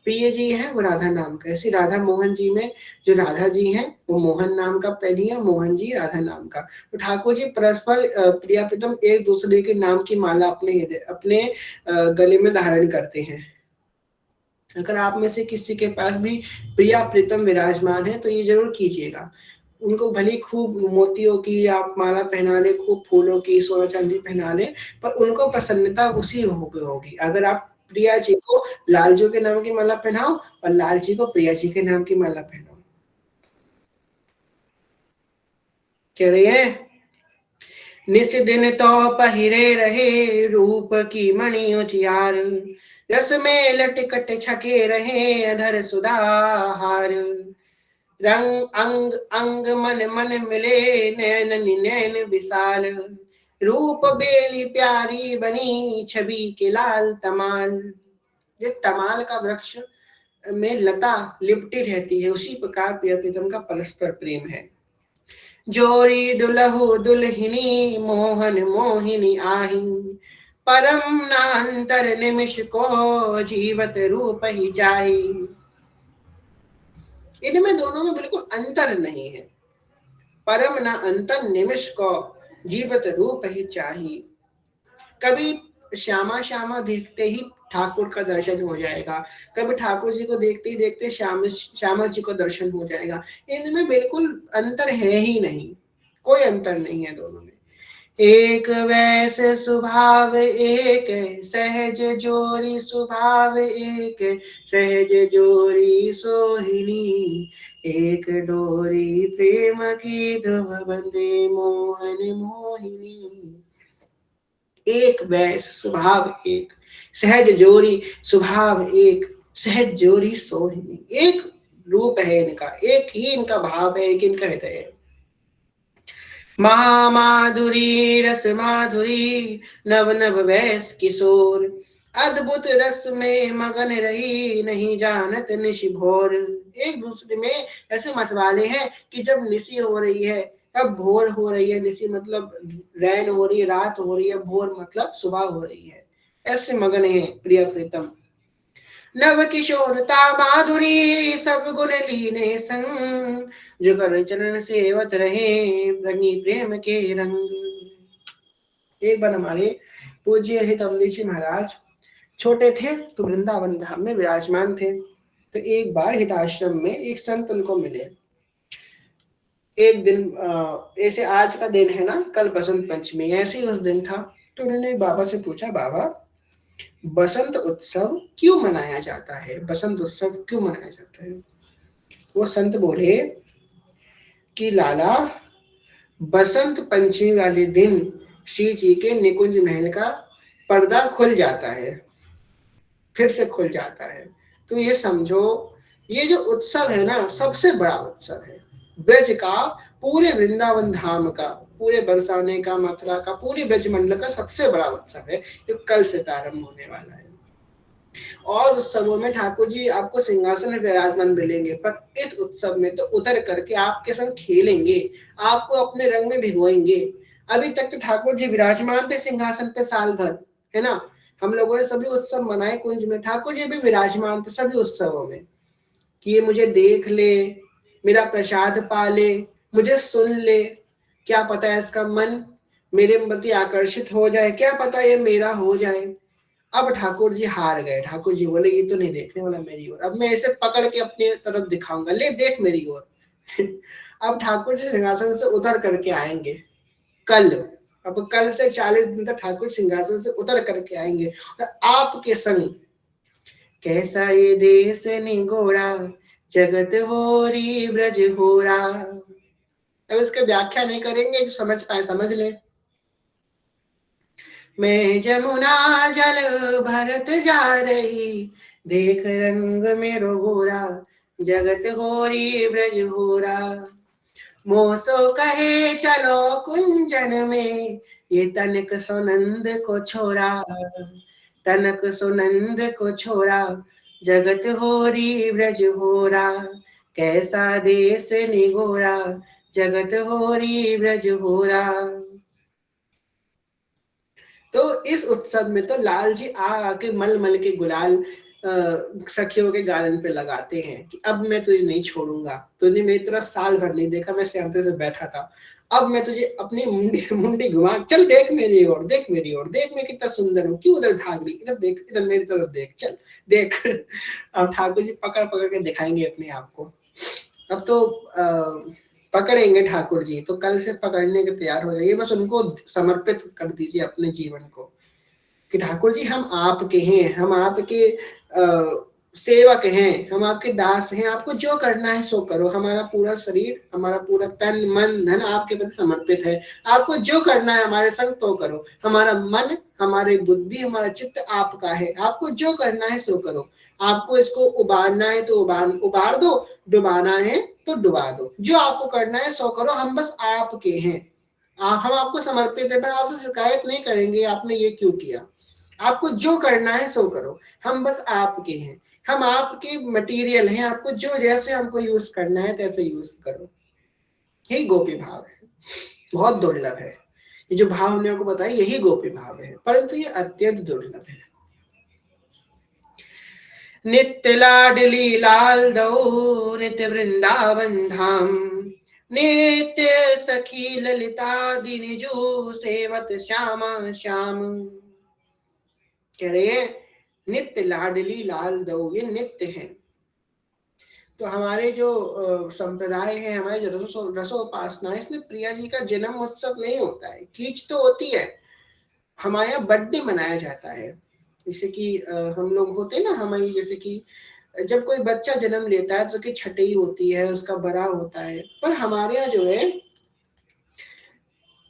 प्रिय जी है वो राधा नाम का। ऐसी राधा मोहन जी में जो राधा जी हैं वो मोहन नाम का पहनी है, मोहन जी राधा नाम का। तो ठाकुर जी परस्पर प्रिया प्रीतम एक दूसरे के नाम की माला अपने गले में धारण करते हैं। अगर आप में से किसी के पास भी प्रिया प्रीतम विराजमान है तो ये जरूर कीजिएगा। उनको भले खूब मोतियों की आप माला पहना ले, खूब फूलों की सोना चांदी पहना ले, पर उनको प्रसन्नता उसी होगी। अगर आप प्रिया जी को लालजू के नाम की माला पहनाओ और लाल जी को प्रिया जी के नाम की माला पहनाओ। कह रही है निस दिन तो पहिरे रहे रूप की मणि उजियार, रस में लटकट छके रहे अधर सुधाहार। रंग अंग अंग मन मन मिले नैन नैन विशाल, रूप बेली प्यारी बनी छवि के लाल तमाल। ये तमाल का वृक्ष में लता लिपटी रहती है, उसी प्रकार प्रिय प्रीतम का परस्पर प्रेम है। जोरी दुलहु दुल्हिनी मोहन मोहिनी आही, परम नांतर निमिष को जीवत रूप ही जाही। इनमें दोनों में बिल्कुल अंतर नहीं है। परम न अंतर निमिष को जीवत रूप ही चाहिए। कभी श्यामा श्यामा देखते ही ठाकुर का दर्शन हो जाएगा, कभी ठाकुर जी को देखते ही देखते श्यामा जी को दर्शन हो जाएगा। इनमें बिल्कुल अंतर है ही नहीं, कोई अंतर नहीं है दोनों में। एक वैसे स्वभाव एक, सहज जोरी स्वभाव एक, सहज जोरी सोहिनी, एक डोरी प्रेम की ध्रुव बंधे मोहन मोहिनी। एक वैस स्वभाव एक, सहज जोरी स्वभाव एक, सहज जोरी सोहिनी। एक रूप है इनका, एक ही इनका भाव है, एक इनका हृदय है। महामाधुरी रस माधुरी, नव नव वैस किशोर, अद्भुत रस में मगन रही, नहीं जानत निशि भोर। एक दूसरे में ऐसे मतवाले हैं कि जब निशि हो रही है, अब भोर हो रही है। निशि मतलब रैन हो रही है, रात हो रही है, भोर मतलब सुबह हो रही है। ऐसे मगन है प्रिय प्रीतम। नव किशोरता माधुरी, सब गुण लीने संग, जो कर चरण सेवत रहे, रंगी प्रेम के रंग। एक बार हमारे पूज्य हित अमरीश जी महाराज छोटे थे तो वृंदावन धाम में विराजमान थे। तो एक बार हिताश्रम में एक संत उनको मिले। एक दिन ऐसे आज का दिन है ना, कल बसंत पंचमी, ऐसे ही उस दिन था। तो उन्होंने बाबा से पूछा, बाबा बसंत उत्सव क्यों मनाया जाता है, बसंत उत्सव क्यों मनाया जाता है? वो संत बोले कि लाला, बसंत पंचमी वाले दिन श्री जी के निकुंज महल का पर्दा खुल जाता है, फिर से खुल जाता है। तो ये समझो, ये जो उत्सव है ना, सबसे बड़ा उत्सव है ब्रज का, पूरे वृंदावन धाम का, पूरे बरसाने का, मथुरा का, पूरे ब्रजमंडल का सबसे बड़ा उत्सव है, जो कल से प्रारंभ होने वाला है। और उत्सवों में ठाकुर जी आपको सिंहासन में विराजमान मिलेंगे, पर इस उत्सव में तो उतर करके आपके संग खेलेंगे, आपको अपने रंग में भिगोएंगे। अभी तक तो ठाकुर जी विराजमान थे सिंहासन पे साल भर, है ना। हम लोगों ने सभी उत्सव मनाए कुंज में, ठाकुर जी भी विराजमान थे सभी उत्सवों में, कि ये मुझे देख ले, मेरा प्रसाद पा ले, मुझे सुन ले। क्या पता है इसका मन मेरे प्रति आकर्षित हो जाए, क्या पता ये मेरा हो जाए। अब ठाकुर जी हार गए, ठाकुर जी बोले ये तो नहीं देखने वाला मेरी ओर, अब मैं इसे पकड़ के अपनी तरफ दिखाऊंगा, ले देख मेरी ओर। अब ठाकुर जी सिंहासन से उतर करके आएंगे कल। अब कल से 40 दिन तक ठाकुर सिंहासन से उतर करके आएंगे और आपके संग, कैसा ये देश निगोरा, जगत होरी ब्रज होरा। अब इसके व्याख्या नहीं करेंगे, जो समझ पाए समझ ले। मैं जमुना जल भरत जा रही, देख रंग मेरो गोरा, जगत होरी ब्रज होरा। मोसो कहे चलो कुंजन में, ये तनक सुनंद को छोरा, तनक सुनंद को छोरा, जगत होरी ब्रज होरा। कैसा देश निगोरा, जगत होरी ब्रज होरा। तो इस उत्सव में तो लाल जी आके मल मल के गुलाल सखियों के गालन पे लगाते हैं कि अब मैं तुझे नहीं छोड़ूंगा, तुझे मेरी तरफ साल भर नहीं देखा, मैं शांति से बैठा था, अब मैं तुझे अपनी मुंडी मुंडी घुमा, चल देख मेरी ओर, देख मेरी ओर, देख मैं कितना सुंदर हूँ, क्यों उधर भाग रही, इधर देख, इधर मेरी तरफ देख, चल देख। अब ठाकुर जी पकड़ पकड़ के दिखाएंगे अपने आप को। अब तो पकड़ेंगे ठाकुर जी, तो कल से पकड़ने के तैयार हो जाइए, बस उनको समर्पित कर दीजिए अपने जीवन को कि ठाकुर जी हम आपके हैं, हम आपके सेवक हैं, हम आपके दास हैं, आपको जो करना है सो करो। हमारा पूरा शरीर, हमारा पूरा तन मन धन आपके प्रति समर्पित है, आपको जो करना है हमारे संग तो करो। हमारा मन, हमारी बुद्धि, हमारा चित्त आपका है, आपको जो करना है सो करो। आपको इसको उबारना है तो उबार दो, डुबाना है तो डुबा दो, जो आपको करना है सो करो, हम बस आपके हैं। हम आपको समर्पित है, आपसे शिकायत नहीं करेंगे आपने ये क्यों किया, आपको जो करना है सो करो, हम बस आपके हैं, हम आपके मटेरियल हैं, आपको जो जैसे हमको यूज करना है तैसे यूज करो। यही गोपी भाव है, बहुत दुर्लभ है। ये जो भाव हमने आपको बताया यही गोपी भाव है, परंतु ये अत्यंत दुर्लभ है। नित्य लाडली लाल दो, नित्य वृंदावन धाम, नित्य सखी ललिता दिन जो सेवत श्यामा श्याम। कह रहे हैं नित्य लाडली लाल दो, ये नित्य है। तो हमारे जो संप्रदाय है, हमारे जो रसोपासना है, इसमें प्रिया जी का जन्म उत्सव नहीं होता है, कीच तो होती है, हमारे यहाँ बर्थडे मनाया जाता है। जैसे कि हम लोग होते हैं ना, हमारी जैसे कि जब कोई बच्चा जन्म लेता है तो की छठी होती है, उसका बड़ा होता है, पर हमारे यहाँ जो है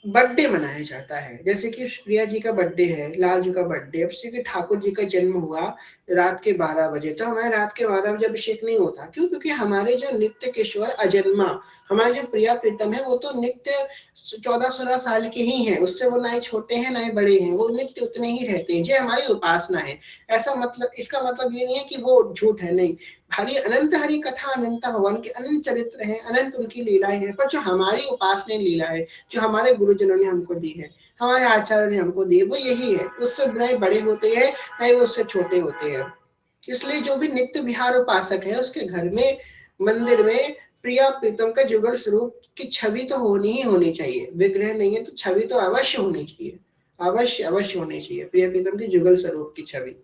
बर्थडे मनाया जाता है। जैसे कि प्रिया जी का बर्थडे है, लाल जी का बर्थडे, जैसे कि ठाकुर जी का जन्म हुआ रात के 12 बजे, तो हमारे रात के 12 बजे अभिषेक नहीं होता। क्यों? क्योंकि हमारे जो नित्य किशोर अजन्मा, हमारे जो प्रिया प्रीतम है, वो तो नित्य 14-16 साल के ही हैं, उससे वो ना ही छोटे हैं ना ही बड़े हैं, वो नित्य उतने ही रहते हैं। ये हमारी उपासना है। ऐसा मतलब, इसका मतलब ये नहीं है कि वो झूठ है, नहीं। हरि कथा अनंत, भगवान के अनंत चरित्र हैं, अनंत उनकी लीलाएं हैं, पर जो हमारी उपासना लीला है, जो हमारे गुरुजनों ने हमको दी है, हमारे आचार्य ने हमको दी, वो यही है। उससे न बड़े होते हैं न ही उससे छोटे होते हैं। इसलिए जो भी नित्य विहार उपासक है, उसके घर में, मंदिर में प्रिया प्रीतम का जुगल स्वरूप की छवि तो होनी ही होनी चाहिए। विग्रह नहीं है तो छवि तो अवश्य होनी चाहिए, अवश्य अवश्य होनी चाहिए प्रिया प्रीतम की जुगल स्वरूप की छवि।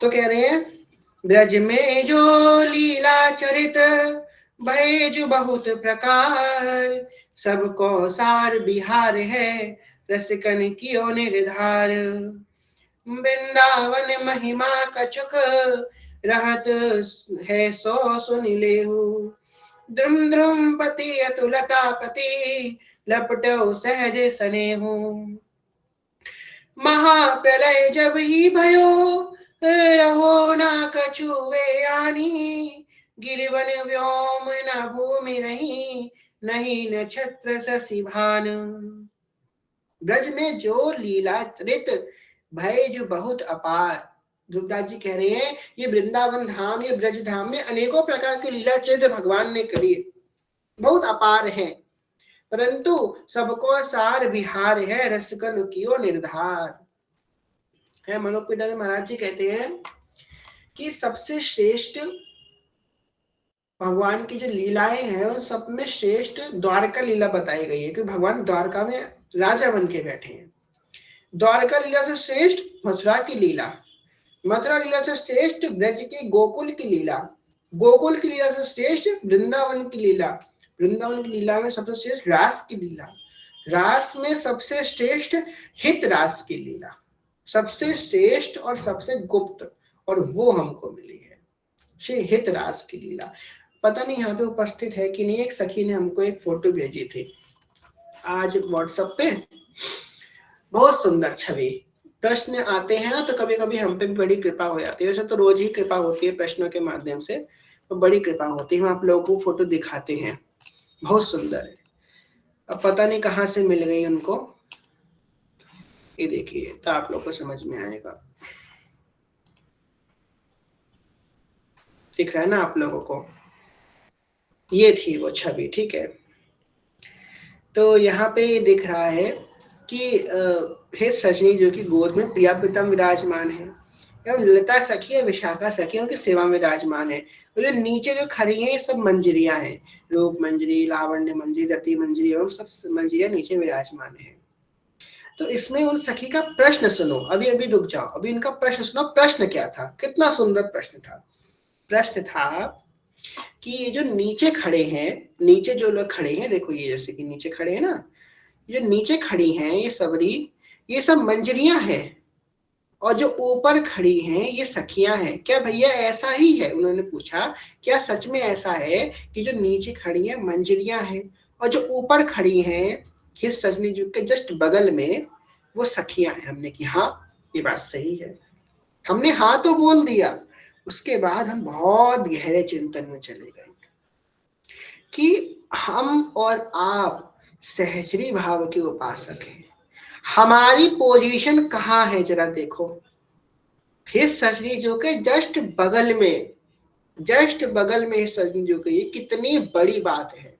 तो कह रहे हैं ब्रज में जो लीला चरित भय जो बहुत प्रकार, सबको सार बिहार है रसिकन कियो निर्धार। वृंदावन महिमा कछुक रहत है सो सुन लेहु, द्रुम द्रुम पति अतुलता पति लपटो सहज सनेहु। महाप्रलय जब ही भयो रहो ना कछु वे आनी, गिरिवन व्योम न भूमि नहीं, नहीं नक्षत्र शशि भान। ब्रज में जो लीला त्रित भय जो बहुत अपार, ध्रुवदास जी कह रहे हैं ये वृंदावन धाम, ये ब्रज धाम में अनेकों प्रकार की लीला चित्र भगवान ने करी, बहुत अपार है, परंतु सबको सार बिहार है रसकन कियो निर्धार है। मनोज पिंडा महाराज जी कहते हैं कि सबसे श्रेष्ठ भगवान की जो लीलाएं हैं उन सब में श्रेष्ठ द्वारका लीला बताई गई है, कि भगवान द्वारका में राजा बन के बैठे हैं। द्वारका लीला से श्रेष्ठ मथुरा की लीला, मथुरा लीला से श्रेष्ठ ब्रज की गोकुल की लीला, गोकुल की लीला से श्रेष्ठ वृंदावन की लीला, वृंदावन की लीला में सबसे श्रेष्ठ रास की लीला, रास में सबसे श्रेष्ठ हित रास की लीला, सबसे श्रेष्ठ और सबसे गुप्त, और वो हमको मिली है श्री हित रास की लीला। पता नहीं यहाँ पे उपस्थित है कि नहीं, एक सखी ने हमको एक फोटो भेजी थी आज व्हाट्सएप पे, बहुत सुंदर छवि। प्रश्न आते हैं ना तो कभी कभी हम पे भी बड़ी कृपा हो जाती है, वैसे तो रोज ही कृपा होती है प्रश्नों के माध्यम से, तो बड़ी कृपा होती है, हम आप लोगों को फोटो दिखाते हैं, बहुत सुंदर है। अब पता नहीं कहाँ से मिल गई उनको, ये देखिए तो आप लोग को समझ में आएगा, दिख रहा है ना आप लोगों को, ये थी वो छवि, ठीक है। तो यहाँ पे ये दिख रहा है कि हे सजनी जो कि गोद में प्रिया प्रीतम विराजमान है, एवं ललिता सखी और विशाखा सखी उनकी सेवा में विराजमान है। तो जो नीचे जो खड़ी है ये सब मंजरियां हैं, रूप मंजरी, लावण्य मंजरी, रति मंजरी, एवं सब मंजरियां नीचे विराजमान है। तो इसमें उन सखी का प्रश्न सुनो, अभी अभी रुक जाओ, अभी इनका प्रश्न सुनो। प्रश्न क्या था, कितना सुंदर प्रश्न था। प्रश्न था कि ये जो नीचे खड़े हैं, नीचे जो लोग खड़े हैं, देखो ये जैसे कि नीचे खड़े हैं ना, ये नीचे खड़ी हैं ये सबरी, ये सब मंजरियां हैं, और जो ऊपर खड़ी हैं ये सखियां हैं। क्या भैया ऐसा ही है? उन्होंने पूछा क्या सच में ऐसा है कि जो नीचे खड़ी हैं मंजरियां हैं, और जो ऊपर खड़ी हैं हिस सजनी जी के जस्ट बगल में वो सखियां हैं? हमने कि हाँ ये बात सही है। हमने हाँ तो बोल दिया, उसके बाद हम बहुत गहरे चिंतन में चले गए कि हम और आप सहचरी भाव के उपासक हैं, हमारी पोजीशन कहाँ है जरा देखो। हिस सजनी जो के जस्ट बगल में, जस्ट बगल में हिस सजनी जो के, ये कितनी बड़ी बात है।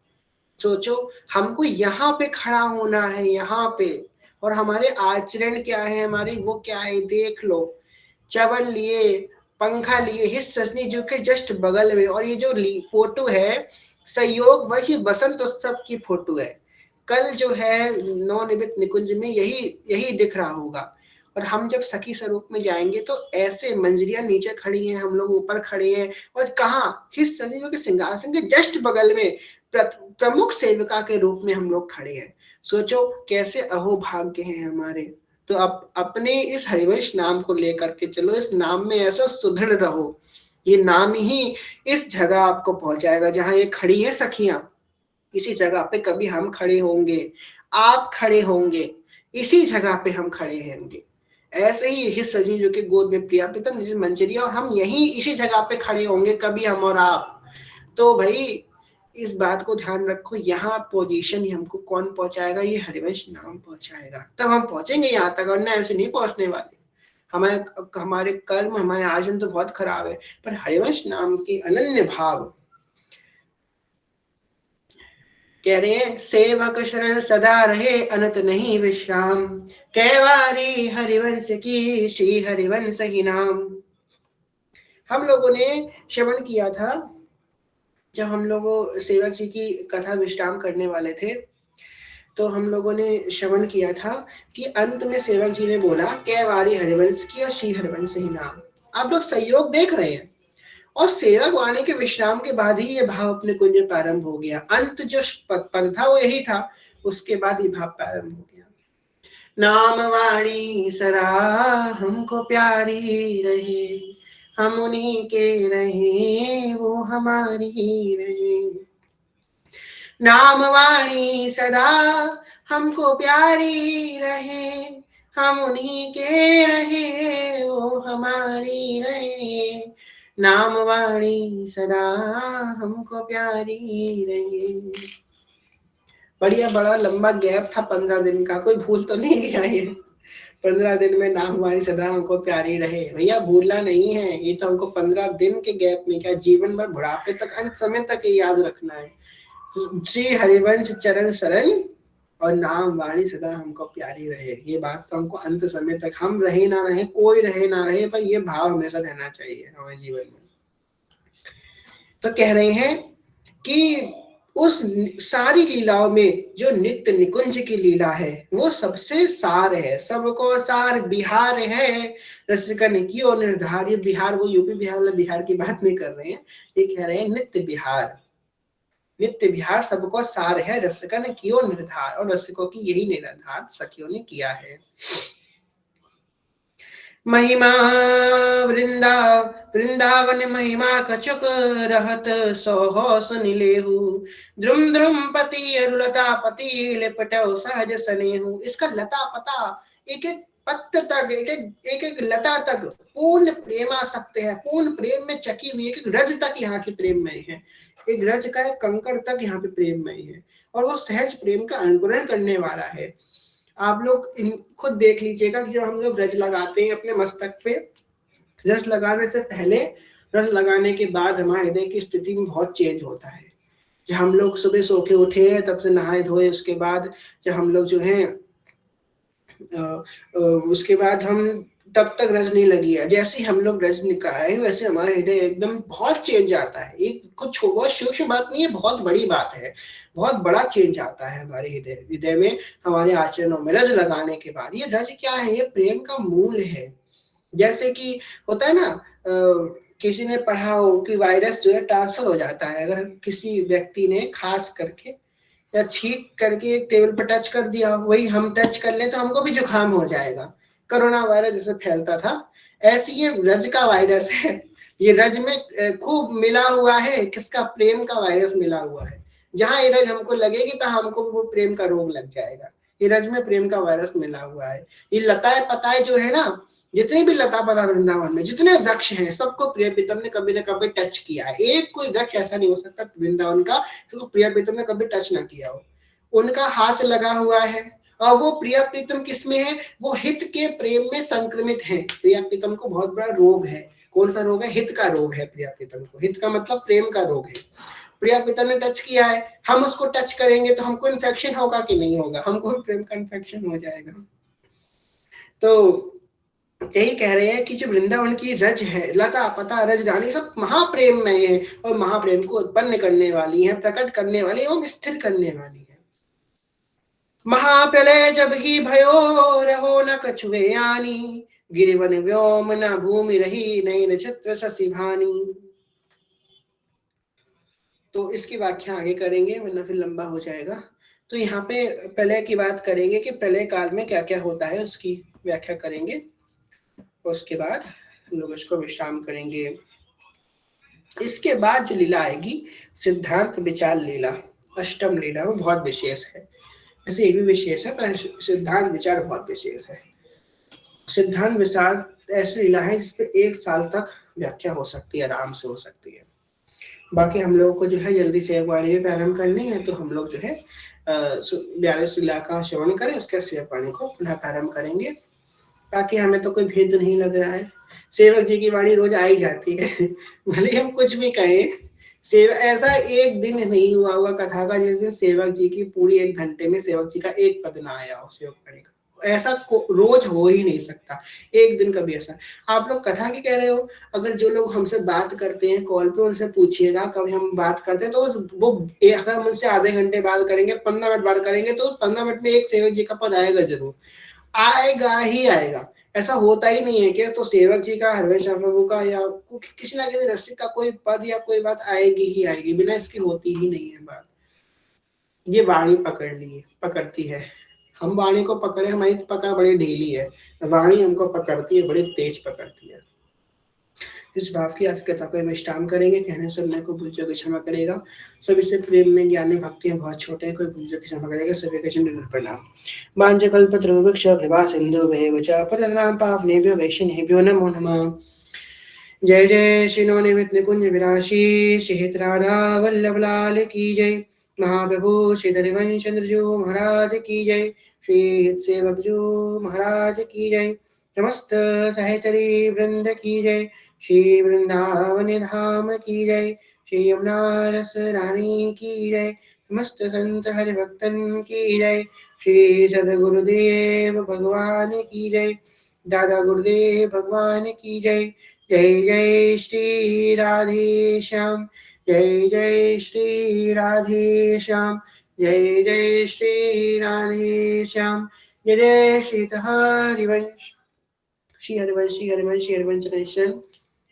सोचो हमको यहाँ पे खड़ा होना है, यहाँ पे, और हमारे आचरण क्या है, हमारी वो क्या है, देख लो। चवन लिए, पंखा लिए, हिस सजनी जी के जस्ट बगल में, और ये जो फोटो है संयोग वही बसंत उत्सव की फोटो है। कल जो है नवनिर्मित निकुंज में यही यही दिख रहा होगा। और हम जब सखी स्वरूप में जाएंगे तो ऐसे मंजरियां नीचे खड़ी हैं, हम लोग ऊपर खड़े हैं, और कहाँ हिस सजीव के सिंहासन के जस्ट बगल में प्रमुख सेविका के रूप में हम लोग खड़े हैं। सोचो कैसे अहोभाग्य हैं हमारे। तो अपने इस हरिवंश नाम को लेकर के चलो, इस नाम में ऐसा सुदृढ़ रहो, ये नाम ही इस जगह आपको पहुंचाएगा जहां ये खड़ी है सखियां। इसी जगह पे कभी हम खड़े होंगे, आप खड़े होंगे, इसी जगह पे हम खड़े होंगे। ऐसे ही हिस सजी जो कि गोद में प्रिया प्रीतम मंजरिया, और हम यही इसी जगह पे खड़े होंगे कभी हम और आप। तो भाई इस बात को ध्यान रखो, यहाँ पोजीशन ही हमको कौन पहुंचाएगा, ये हरिवंश नाम पहुंचाएगा, तब हम पहुंचेंगे यहाँ तक, वरना ऐसे नहीं पहुंचने वाले। हमारे हमारे कर्म, हमारे आचरण तो बहुत खराब है, पर हरिवंश नाम की अनन्य भाव। कह रहे हैं सेवक शरण सदा रहे, अनंत नहीं विश्राम, कैवारी हरिवंश की श्री हरिवंश ही नाम। हम लोगों ने श्रवण किया था, जब हम लोग सेवक जी की कथा विश्राम करने वाले थे, तो हम लोगों ने श्रवण किया था कि अंत में सेवक जी ने बोला कैवारी हरिवंश की और श्री हरिवंश ही नाम। आप लोग सहयोग देख रहे हैं, और सेवक वाणी के विश्राम के बाद ही ये भाव अपने कुंज में प्रारंभ हो गया। अंत जो पद था वो यही था, उसके बाद ये भाव प्रारंभ हो गया। नाम वाणी सदा हमको प्यारी रहे, हम उन्हीं के रहे वो हमारी रहे। नाम वाणी सदा हमको प्यारी रहे, हम उन्हीं के रहे वो हमारी रहे। नाम वाणी सदा हमको प्यारी रहे। बढ़िया, बड़ा लंबा गैप था 15 दिन का, कोई भूल तो नहीं गया ये? 15 दिन में नाम वाणी सदा हमको प्यारी रहे, भैया भूलना नहीं है। ये तो हमको 15 दिन के गैप में क्या, जीवन भर बुढ़ापे तक, अंत समय तक ये याद रखना है। श्री हरिवंश चरण शरण और नाम वाणी सदा हमको प्यारी रहे। ये बात तो हमको अंत समय तक, हम रहे ना रहे, कोई रहे ना रहे, पर ये भाव हमेशा रहना चाहिए हमारे जीवन में। तो कह रहे हैं कि उस सारी लीलाओं में जो नित्य निकुंज की लीला है वो सबसे सार है, सबको सार बिहार है, रसिकन की और निर्धार। ये बिहार वो यूपी बिहार वाला बिहार की बात नहीं कर रहे हैं, ये कह रहे हैं नित्य बिहार। नित्य विहार सबको सार है, रसिकन कियो निर्धार, और रसिकों की यही निर्धार सखियों ने किया है। महिमा वृंदावन महिमा कचुक रहत सोहो सुनिलेहु, द्रुम द्रुम पति अरुलता पति लिपटो सहज सनेहु। इसका लता पता, एक एक पत्त तक, एक एक लता तक पूर्ण प्रेमासक्त है, पूर्ण प्रेम में चकी हुई, एक एक रज तक यहाँ की प्रेम में है, एक रज का एक कंकड़ तक यहाँ पे प्रेम में है, और वो सहज प्रेम का अंकुरण करने वाला है। आप लोग खुद देख लीजिएगा कि जब हम लोग रज लगाते हैं अपने मस्तक पे, रज लगाने से पहले, रज लगाने के बाद हमारे हृदय की स्थिति में बहुत चेंज होता है। जब हम लोग सुबह सो के उठे, तब से नहाए धोए, उसके बाद जब हम लोग जो है उसके बाद हम तब तक रज नहीं लगी है, जैसे ही हम लोग रज निकाले वैसे हमारा हृदय एकदम बहुत चेंज आता है। एक कुछ बहुत सूक्ष्म बात नहीं है, बहुत बड़ी बात है, बहुत बड़ा चेंज आता है हमारे हृदय में, हमारे आचरणों में रज लगाने के बाद। ये रज क्या है? ये प्रेम का मूल है। जैसे कि होता है ना, किसी ने पढ़ा हो कि वायरस जो है ट्रांसफर हो जाता है, अगर किसी व्यक्ति ने खास करके या छींक करके एक टेबल पर टच कर दिया, वही हम टच कर लें तो हमको भी जुकाम हो जाएगा। कोरोना वायरस जैसे फैलता था, ऐसी ये रज का वायरस है। ये रज में खूब मिला हुआ है, किसका? प्रेम का वायरस मिला हुआ है। जहां ये रज हमको लगेगी तो हमको वो प्रेम का रोग लग जाएगा। ये रज में प्रेम का वायरस मिला हुआ है। ये लताए पताए जो है ना, जितनी भी लता पता वृंदावन में जितने वृक्ष हैं, सबको प्रिय प्रीतम ने कभी ना कभी टच किया है। एक कोई वृक्ष ऐसा नहीं हो सकता वृंदावन का तो प्रिय प्रीतम ने कभी टच ना किया हो। उनका हाथ लगा हुआ है, और वो प्रिय प्रीतम किसमें है? वो हित के प्रेम में संक्रमित है। प्रिय प्रीतम को बहुत बड़ा रोग है। कौन सा रोग है? हित का रोग है प्रिय प्रीतम को। हित का मतलब प्रेम का रोग है। प्रिय प्रीतम ने टच किया है, हम उसको टच करेंगे तो हमको इन्फेक्शन होगा कि नहीं होगा? हमको प्रेम का इन्फेक्शन हो जाएगा। तो यही कह रहे हैं कि जो वृंदावन की रज है, लता पता रज रानी, सब महाप्रेम में है, और महाप्रेम को उत्पन्न करने वाली है, प्रकट करने वाली एवं स्थिर करने वाली है। महाप्रलय जब ही भयो रहो न कछुए आनी, गिरिवन व्योम न भूमि रही, नहीं नक्षत्र शशि भानी। तो इसकी व्याख्या आगे करेंगे वरना फिर लंबा हो जाएगा। तो यहाँ पे प्रलय की बात करेंगे कि प्रलय काल में क्या क्या होता है, उसकी व्याख्या करेंगे। उसके बाद हम लोग इसको विश्राम करेंगे। इसके बाद जो लीला आएगी, सिद्धांत विचार लीला, अष्टम लीला, वो बहुत विशेष है। ऐसे ये भी विशेष है पर सिद्धांत विचार बहुत विशेष है। सिद्धांत विचार ऐसी लीला है जिसपे 1 साल तक व्याख्या हो सकती है, आराम से हो सकती है। बाकी हम लोगों को जो है जल्दी से एक वाणी भी प्रारंभ करनी है, तो हम लोग जो है 42 लीला का श्रवण करें, उसके सेवक वाणी को पुनः प्रारंभ करेंगे। बाकी हमें तो कोई भेद नहीं लग रहा है, सेवक जी की वाणी रोज आ ही जाती है। भले हम कुछ भी कहें, सेवक ऐसा एक दिन नहीं हुआ होगा कथा का जिस दिन सेवक जी की पूरी 1 घंटे में सेवक जी का एक पद ना आया हो सेवक वाणी का। ऐसा रोज हो ही नहीं सकता, एक दिन कभी ऐसा। आप लोग कथा की कह रहे हो, अगर जो लोग हमसे बात करते हैं कॉल पे उनसे पूछिएगा, कभी हम बात करते हैं तो वो अगर हम उनसे आधे घंटे बात करेंगे, 15 मिनट बात करेंगे, तो 15 मिनट में एक सेवक जी का पद आएगा, जरूर आएगा ही आएगा। ऐसा होता ही नहीं है कि तो सेवक जी का, हरवेश प्रभु का या किसी ना किसी रसिक का कोई पद या कोई बात आएगी ही आएगी, बिना इसकी होती ही नहीं है बात। ये वाणी पकड़ती है। हम वाणी को पकड़े, हमारी पकड़ बड़ी ढीली है, वाणी हमको पकड़ती है, बड़ी तेज पकड़ती है। इस भाव की आज कथा को विश्राम करेंगे। कहने सुनने को भूल जो क्षमा करेगा, सभी से प्रेम में ज्ञान में भक्ति में बहुत छोटे हैं, कोई भूल जो क्षमा करेगा, सभी के चरण प्रणाम। वाञ्छकल्पतरुवृक्ष कृपा सिन्धुभ्येव च पतितानां पावनेभ्यो वैष्णवेभ्यो नमो नमः। जय जय श्री नवनिमित निकुंज विराशी श्री हित राधा वल्लभ लाल की जय। महाप्रभु श्री हरिवंश चंद्र जो महाराज की जय। श्री हित सेवक जो महाराज की जय। समस्त सहचरी वृंद की जय। श्री वृंदावन धाम की जय। श्री यमुना रस रानी की जय। समस्त संत हरिभक्तन की जय। श्री सदगुरुदेव भगवान की जय। दादा गुरुदेव भगवान की जय। जय जय श्री राधे श्याम, जय जय श्री राधे श्याम, जय जय श्री राधे श्याम, जय जय श्री हरिवंश, श्री हरिवंश, श्री हरिवंश, श्री हरिवंश चरण शरण।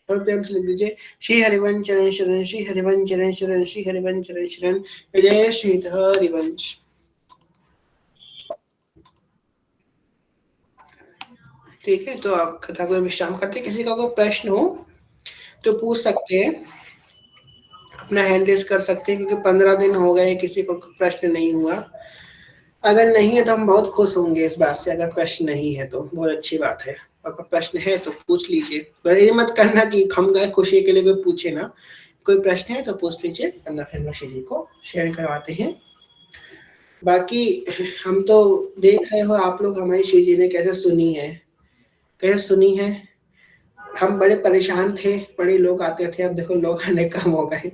और प्रेम से लिख दीजिए, श्री हरिवंश चरण शरण, श्री हरिवंश चरण शरण, श्री हरिवंश चरण शरण, जय जय श्री हरिवंश। ठीक है, तो आप कथा को विश्राम करते हैं। किसी का कोई प्रश्न हो तो पूछ सकते हैं, अपना हैंड रेस कर सकते हैं, क्योंकि 15 दिन हो गए किसी को प्रश्न नहीं हुआ। अगर नहीं है तो हम बहुत खुश होंगे इस बात से, अगर प्रश्न नहीं है तो बहुत अच्छी बात है। अगर प्रश्न है तो पूछ लीजिए, पर ये मत करना कि हम गए खुशी के लिए कोई पूछे ना। कोई प्रश्न है तो पूछ लीजिए, वरना फिर ऋषि जी को शेयर करवाते हैं। बाकी हम तो देख रहे हो आप लोग हमारी श्री जी ने कैसे सुनी है। हम बड़े परेशान थे, बड़े लोग आते थे, अब देखो लोग आने कम हो गए।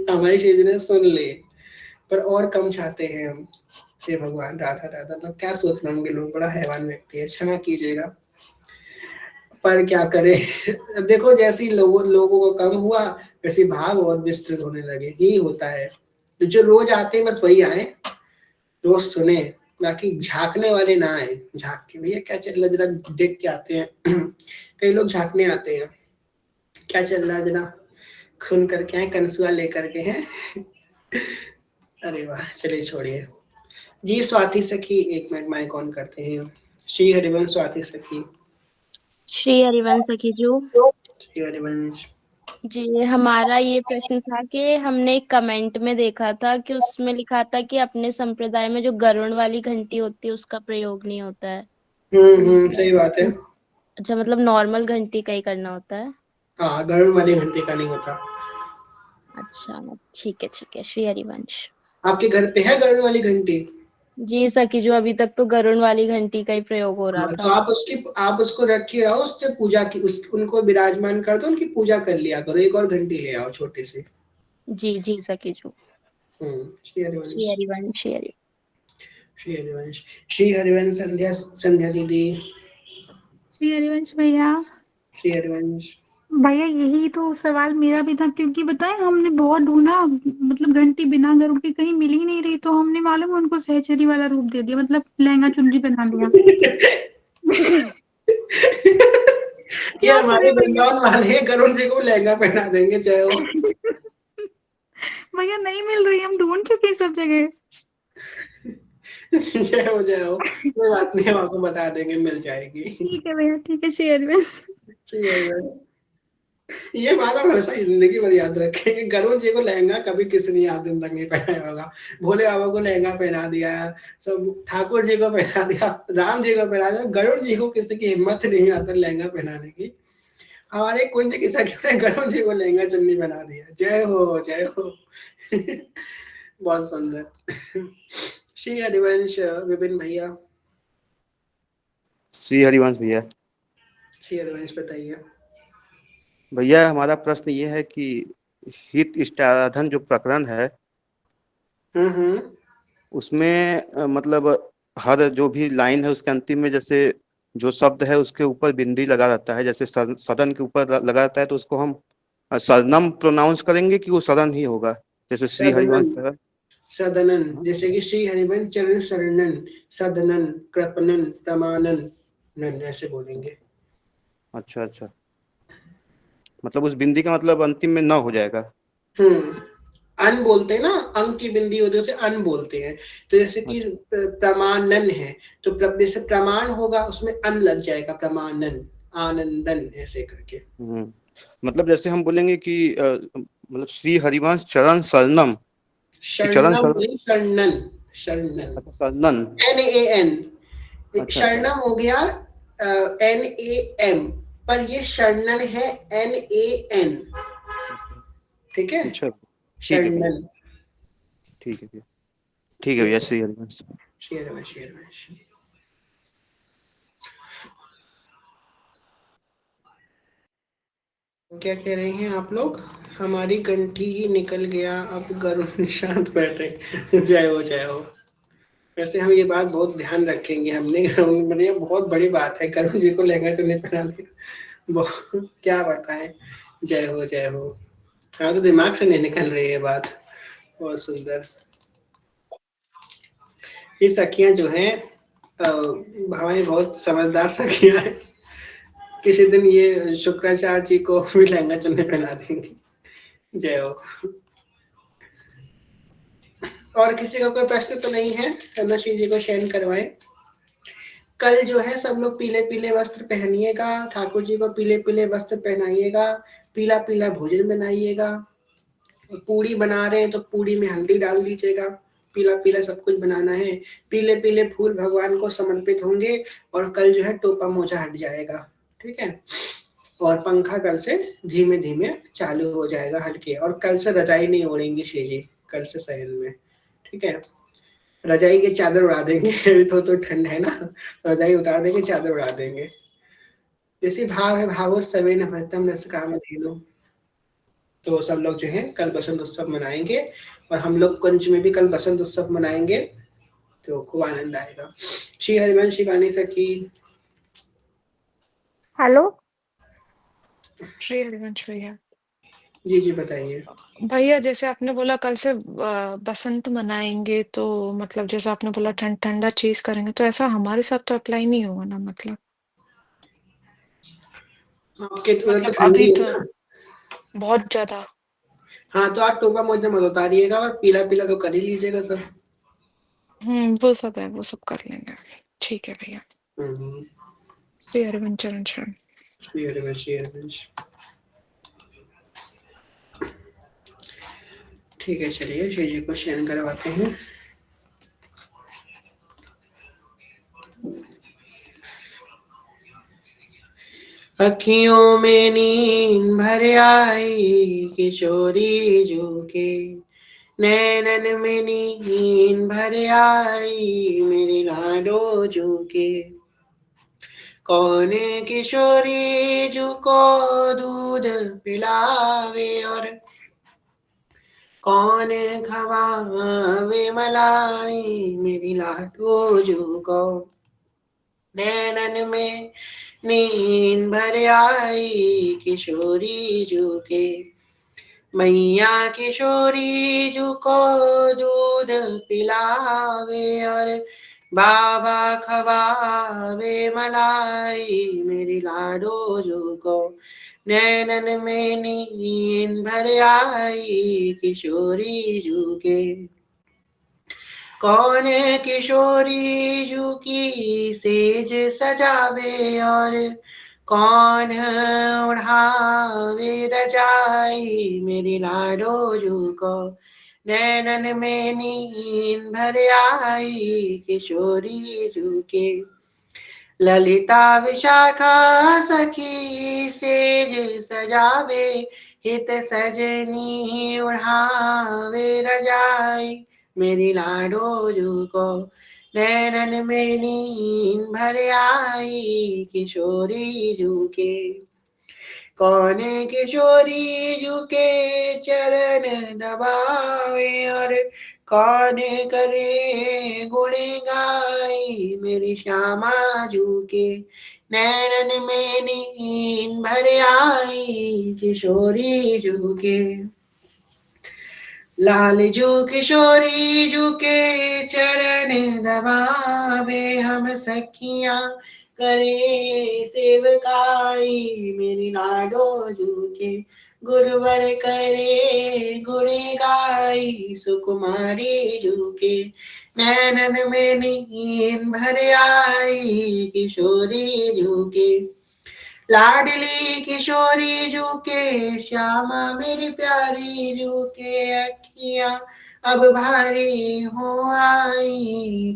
हमारी श्री जी ने सुन ले, पर और कम चाहते हैं हम। हे भगवान, राधा राधा, लोग क्या सोच रहे होंगे, लोग बड़ा हैवान व्यक्ति है, क्षमा कीजिएगा, पर क्या करे। देखो जैसी लोगों को कम हुआ, वैसे भाव और विस्तृत होने लगे, यही होता है। तो जो रोज आते हैं बस वही आए, रोज सुने, बाकी झांकने वाले ना आए। झांक के भैया क्या चल रहा है जरा देख के आते हैं। कई लोग झांकने आते हैं, क्या चल रहा है जरा खून करके आए, कंसुआ लेकर के हैं। अरे वाह, चलिए छोड़िए जी। स्वाति सखी, 1 मिनट माइक ऑन करते हैं। श्री हरिवंश स्वाति सखी। श्री हरिवंश सखी जो श्री हरिवंश जी, हमारा ये प्रश्न था कि हमने एक कमेंट में देखा था कि उसमें लिखा था कि अपने संप्रदाय में जो गरुड़ वाली घंटी होती है उसका प्रयोग नहीं होता है। सही बात है। अच्छा, मतलब नॉर्मल घंटी का ही करना होता है। हाँ, गरुड़ वाली घंटी का नहीं होता। अच्छा, ठीक है, श्री हरिवंश। आपके घर पे है गरुड़ वाली घंटी? जी सखी जो, अभी तक तो गरुड़ वाली घंटी का ही प्रयोग हो रहा हाँ, तो था। आप उसको रखे रहो, उससे पूजा की, उनको विराजमान कर दो, उनकी पूजा कर लिया करो। एक और घंटी ले आओ छोटी सी। जी जी सखी जो। श्री श्री हरिवंश, हरिवंश, श्री हरि श्री हरिवंश, श्री हरिवंश। संध्या, संध्या दीदी। श्री हरिवंश भैया, श्री हरिवंश। भैया यही तो सवाल मेरा भी था, क्योंकि बताएं हमने बहुत ढूंढा, मतलब घंटी बिना गरुड़ के कहीं मिल ही नहीं रही, तो हमने मालूम है उनको सहचरी वाला रूप दे दिया, मतलब लहंगा चुनरी पहना दिया। ये क्या हमारे करें भैया। वृंदावन वाले गरुण जी को लहंगा पहना देंगे, चाहे वो। भैया नहीं मिल रही, हम ढूंढ चुके हैं सब जगह। जय हो, कोई बात नहीं, हम आपको बता देंगे, मिल जाएगी। ठीक है भैया, ठीक है, शेयर में। ठीक है भाई। ये बात हम हमेशा जिंदगी भर याद रखेंगे, गरुण जी को लहंगा कभी किसी ने आज दिन तक नहीं पहनाया होगा। भोले बाबा को लहंगा पहना दिया, सब ठाकुर जी को पहना दिया, राम जी को पहना दिया, गरुण जी को किसी की हिम्मत नहीं आता लहंगा पहनाने की। हमारे कुंज की सखी ने गरुण जी को लहंगा चुन्नी बना दिया। जय हो, जय हो। बहुत सुंदर। श्री हरिवंश विपिन भैया। श्री हरिवंश भैया। श्री हरिवंश बताइए। भैया हमारा प्रश्न ये है कि हित इष्टाराधन जो प्रकरण है हम्म। उसमें मतलब हर जो भी लाइन है उसके अंतिम में जैसे जो शब्द है उसके ऊपर बिंदी लगा रहता है, जैसे सदन के ऊपर लगा रहता है, तो उसको हम सरनम प्रोनाउंस करेंगे कि वो सदन ही होगा, जैसे श्री हरिवंश सदनन, है। सदनन, हाँ? जैसे कि श्री हरिवंश चरण शरणन, सदनन, कृपनन, प्रमाणन, नन, ऐसे बोलेंगे। अच्छा अच्छा, मतलब उस बिंदी का मतलब अंतिम में न हो जाएगा। हम्म। अन बोलते हैं ना, अंक की बिंदी होती है उसे अन बोलते हैं। तो जैसे कि अच्छा। प्रमाणन है, तो जैसे प्रमाण होगा उसमें अन लग जाएगा, प्रमाणन, आनंदन, ऐसे करके। मतलब जैसे हम बोलेंगे कि मतलब श्री हरिवंश चरण शरणम, कि चरण शरणम शरण। नहीं, शरणन, शरणन, अच्छा शरणन। N A N. अच्छा अच्छा। शरणम हो गया एन ए एम, पर ये शरणन है एन ए एन। ठीक है, अच्छा ठीक है भैया। शरणन। ठीक है भैया। ठीक है ठीक भैया, है, श्री हरिवंश। शेयर में, शेयर में। क्या कह रहे हैं आप लोग? हमारी कंठी ही निकल गया, अब गरुड़ शांत बैठे। जय हो, जय हो। वैसे हम ये बात बहुत ध्यान रखेंगे, हमने ये बहुत बड़ी बात है, करुण जी को लहंगा चुन्नी पहना दिया, बहुत क्या बताएं। जय हो, जय हो। हाँ, तो दिमाग से नहीं निकल रही है बात। बहुत सुंदर। ये सखियां जो हैं, हमारी बहुत समझदार सखियां हैं। किसी दिन ये शुक्राचार्य जी को भी लहंगा चुन्नी पहना देंगी। जय हो। और किसी का कोई प्रश्न तो नहीं है, नशील जी को शयन करवाएं। कल जो है सब लोग पीले पीले वस्त्र पहनिएगा, ठाकुर जी को पीले पीले वस्त्र पहनाइएगा, पीला पीला भोजन बनाइएगा। पूड़ी बना रहे हैं तो पूड़ी में हल्दी डाल दीजिएगा, पीला पीला सब कुछ बनाना है। पीले पीले फूल भगवान को समर्पित होंगे, और कल जो है टोपा मोजा हट जाएगा। ठीक है, और पंखा कल से धीमे धीमे चालू हो जाएगा हल्के, और कल से रजाई नहीं ओढ़ेंगे श्री जी, कल से शयन में। ठीक है, रजाई की चादर उड़ा देंगे। अभी तो ठंड है ना, रजाई उतार देंगे, चादर उड़ा देंगे। जैसे भाव है, भावो सवे न भरतम रस काम धेनु। तो सब लोग जो है कल बसंत उत्सव मनाएंगे, और हम लोग कुंज में भी कल बसंत उत्सव मनाएंगे, तो खूब आनंद आएगा। श्री हरिवंश शिवानी सखी। हेलो। श्री हरिवंश भैया। जी जी बताइए। भैया जैसे आपने बोला कल से बसंत मनाएंगे, तो मतलब जैसे आपने बोला ठंडा चीज करेंगे, तो ऐसा हमारे साथ तो अप्लाई नहीं होगा ना, मतलब आपके तो मतलब ठंडी अभी है तो ना। बहुत ज्यादा। हाँ, तो आप टोपा मोजा मत उतारिएगा, और पीला पीला तो कर ही लीजिएगा सब। वो सब है, वो सब कर लेंगे। ठीक है भैया। हम्म। श्री हरिवंश चरण शरण। श्री हरिवंश, श्री हरिवंश। ठीक है, चलिए श्री जी को शयन करवाते हैं। अखियों में नींद भर आई, किशोरी जो के नैनन में नींद भर आई, मेरी लाडो जो के। कौन किशोरी जो को दूध पिलावे, और कौन खवावे मलाई, मेरी लाडो जो को। नैनन में नींद भर आई किशोरी जू के। मैया किशोरी जू को दूध पिलावे और बाबा खवावे मलाई, मेरी लाडो जू को नैनन में नींद भर आई किशोरी जू के। कौन किशोरी जू की सेज सजावे और कौन उड़ावे रजाई, मेरी लाडो जू को नैनन में नींद भर आई किशोरी जू के। ललिता विशाखा सखी सेज सजावे, हित सजनी उड़ावे रजाई, मेरी लाडो जू को नैनन में नींद भर आई किशोरी जू के। कौन किशोरी जू के चरण दबावे और कौन करे गुण गाई, मेरी श्यामा जू के नैनन में नींद भर आई किशोरी जू के। लाल जू किशोरी जू के चरण दबावे, हम सखियां करे सेवकाई, मेरी लाडो जू के गुरुवर करे गुण गाई, सुकुमारी जू के नैनन में नींद भर आई किशोरी जू के। लाडली किशोरी जू के श्यामा मेरी प्यारी जू के अखियां अब भारी हो आई।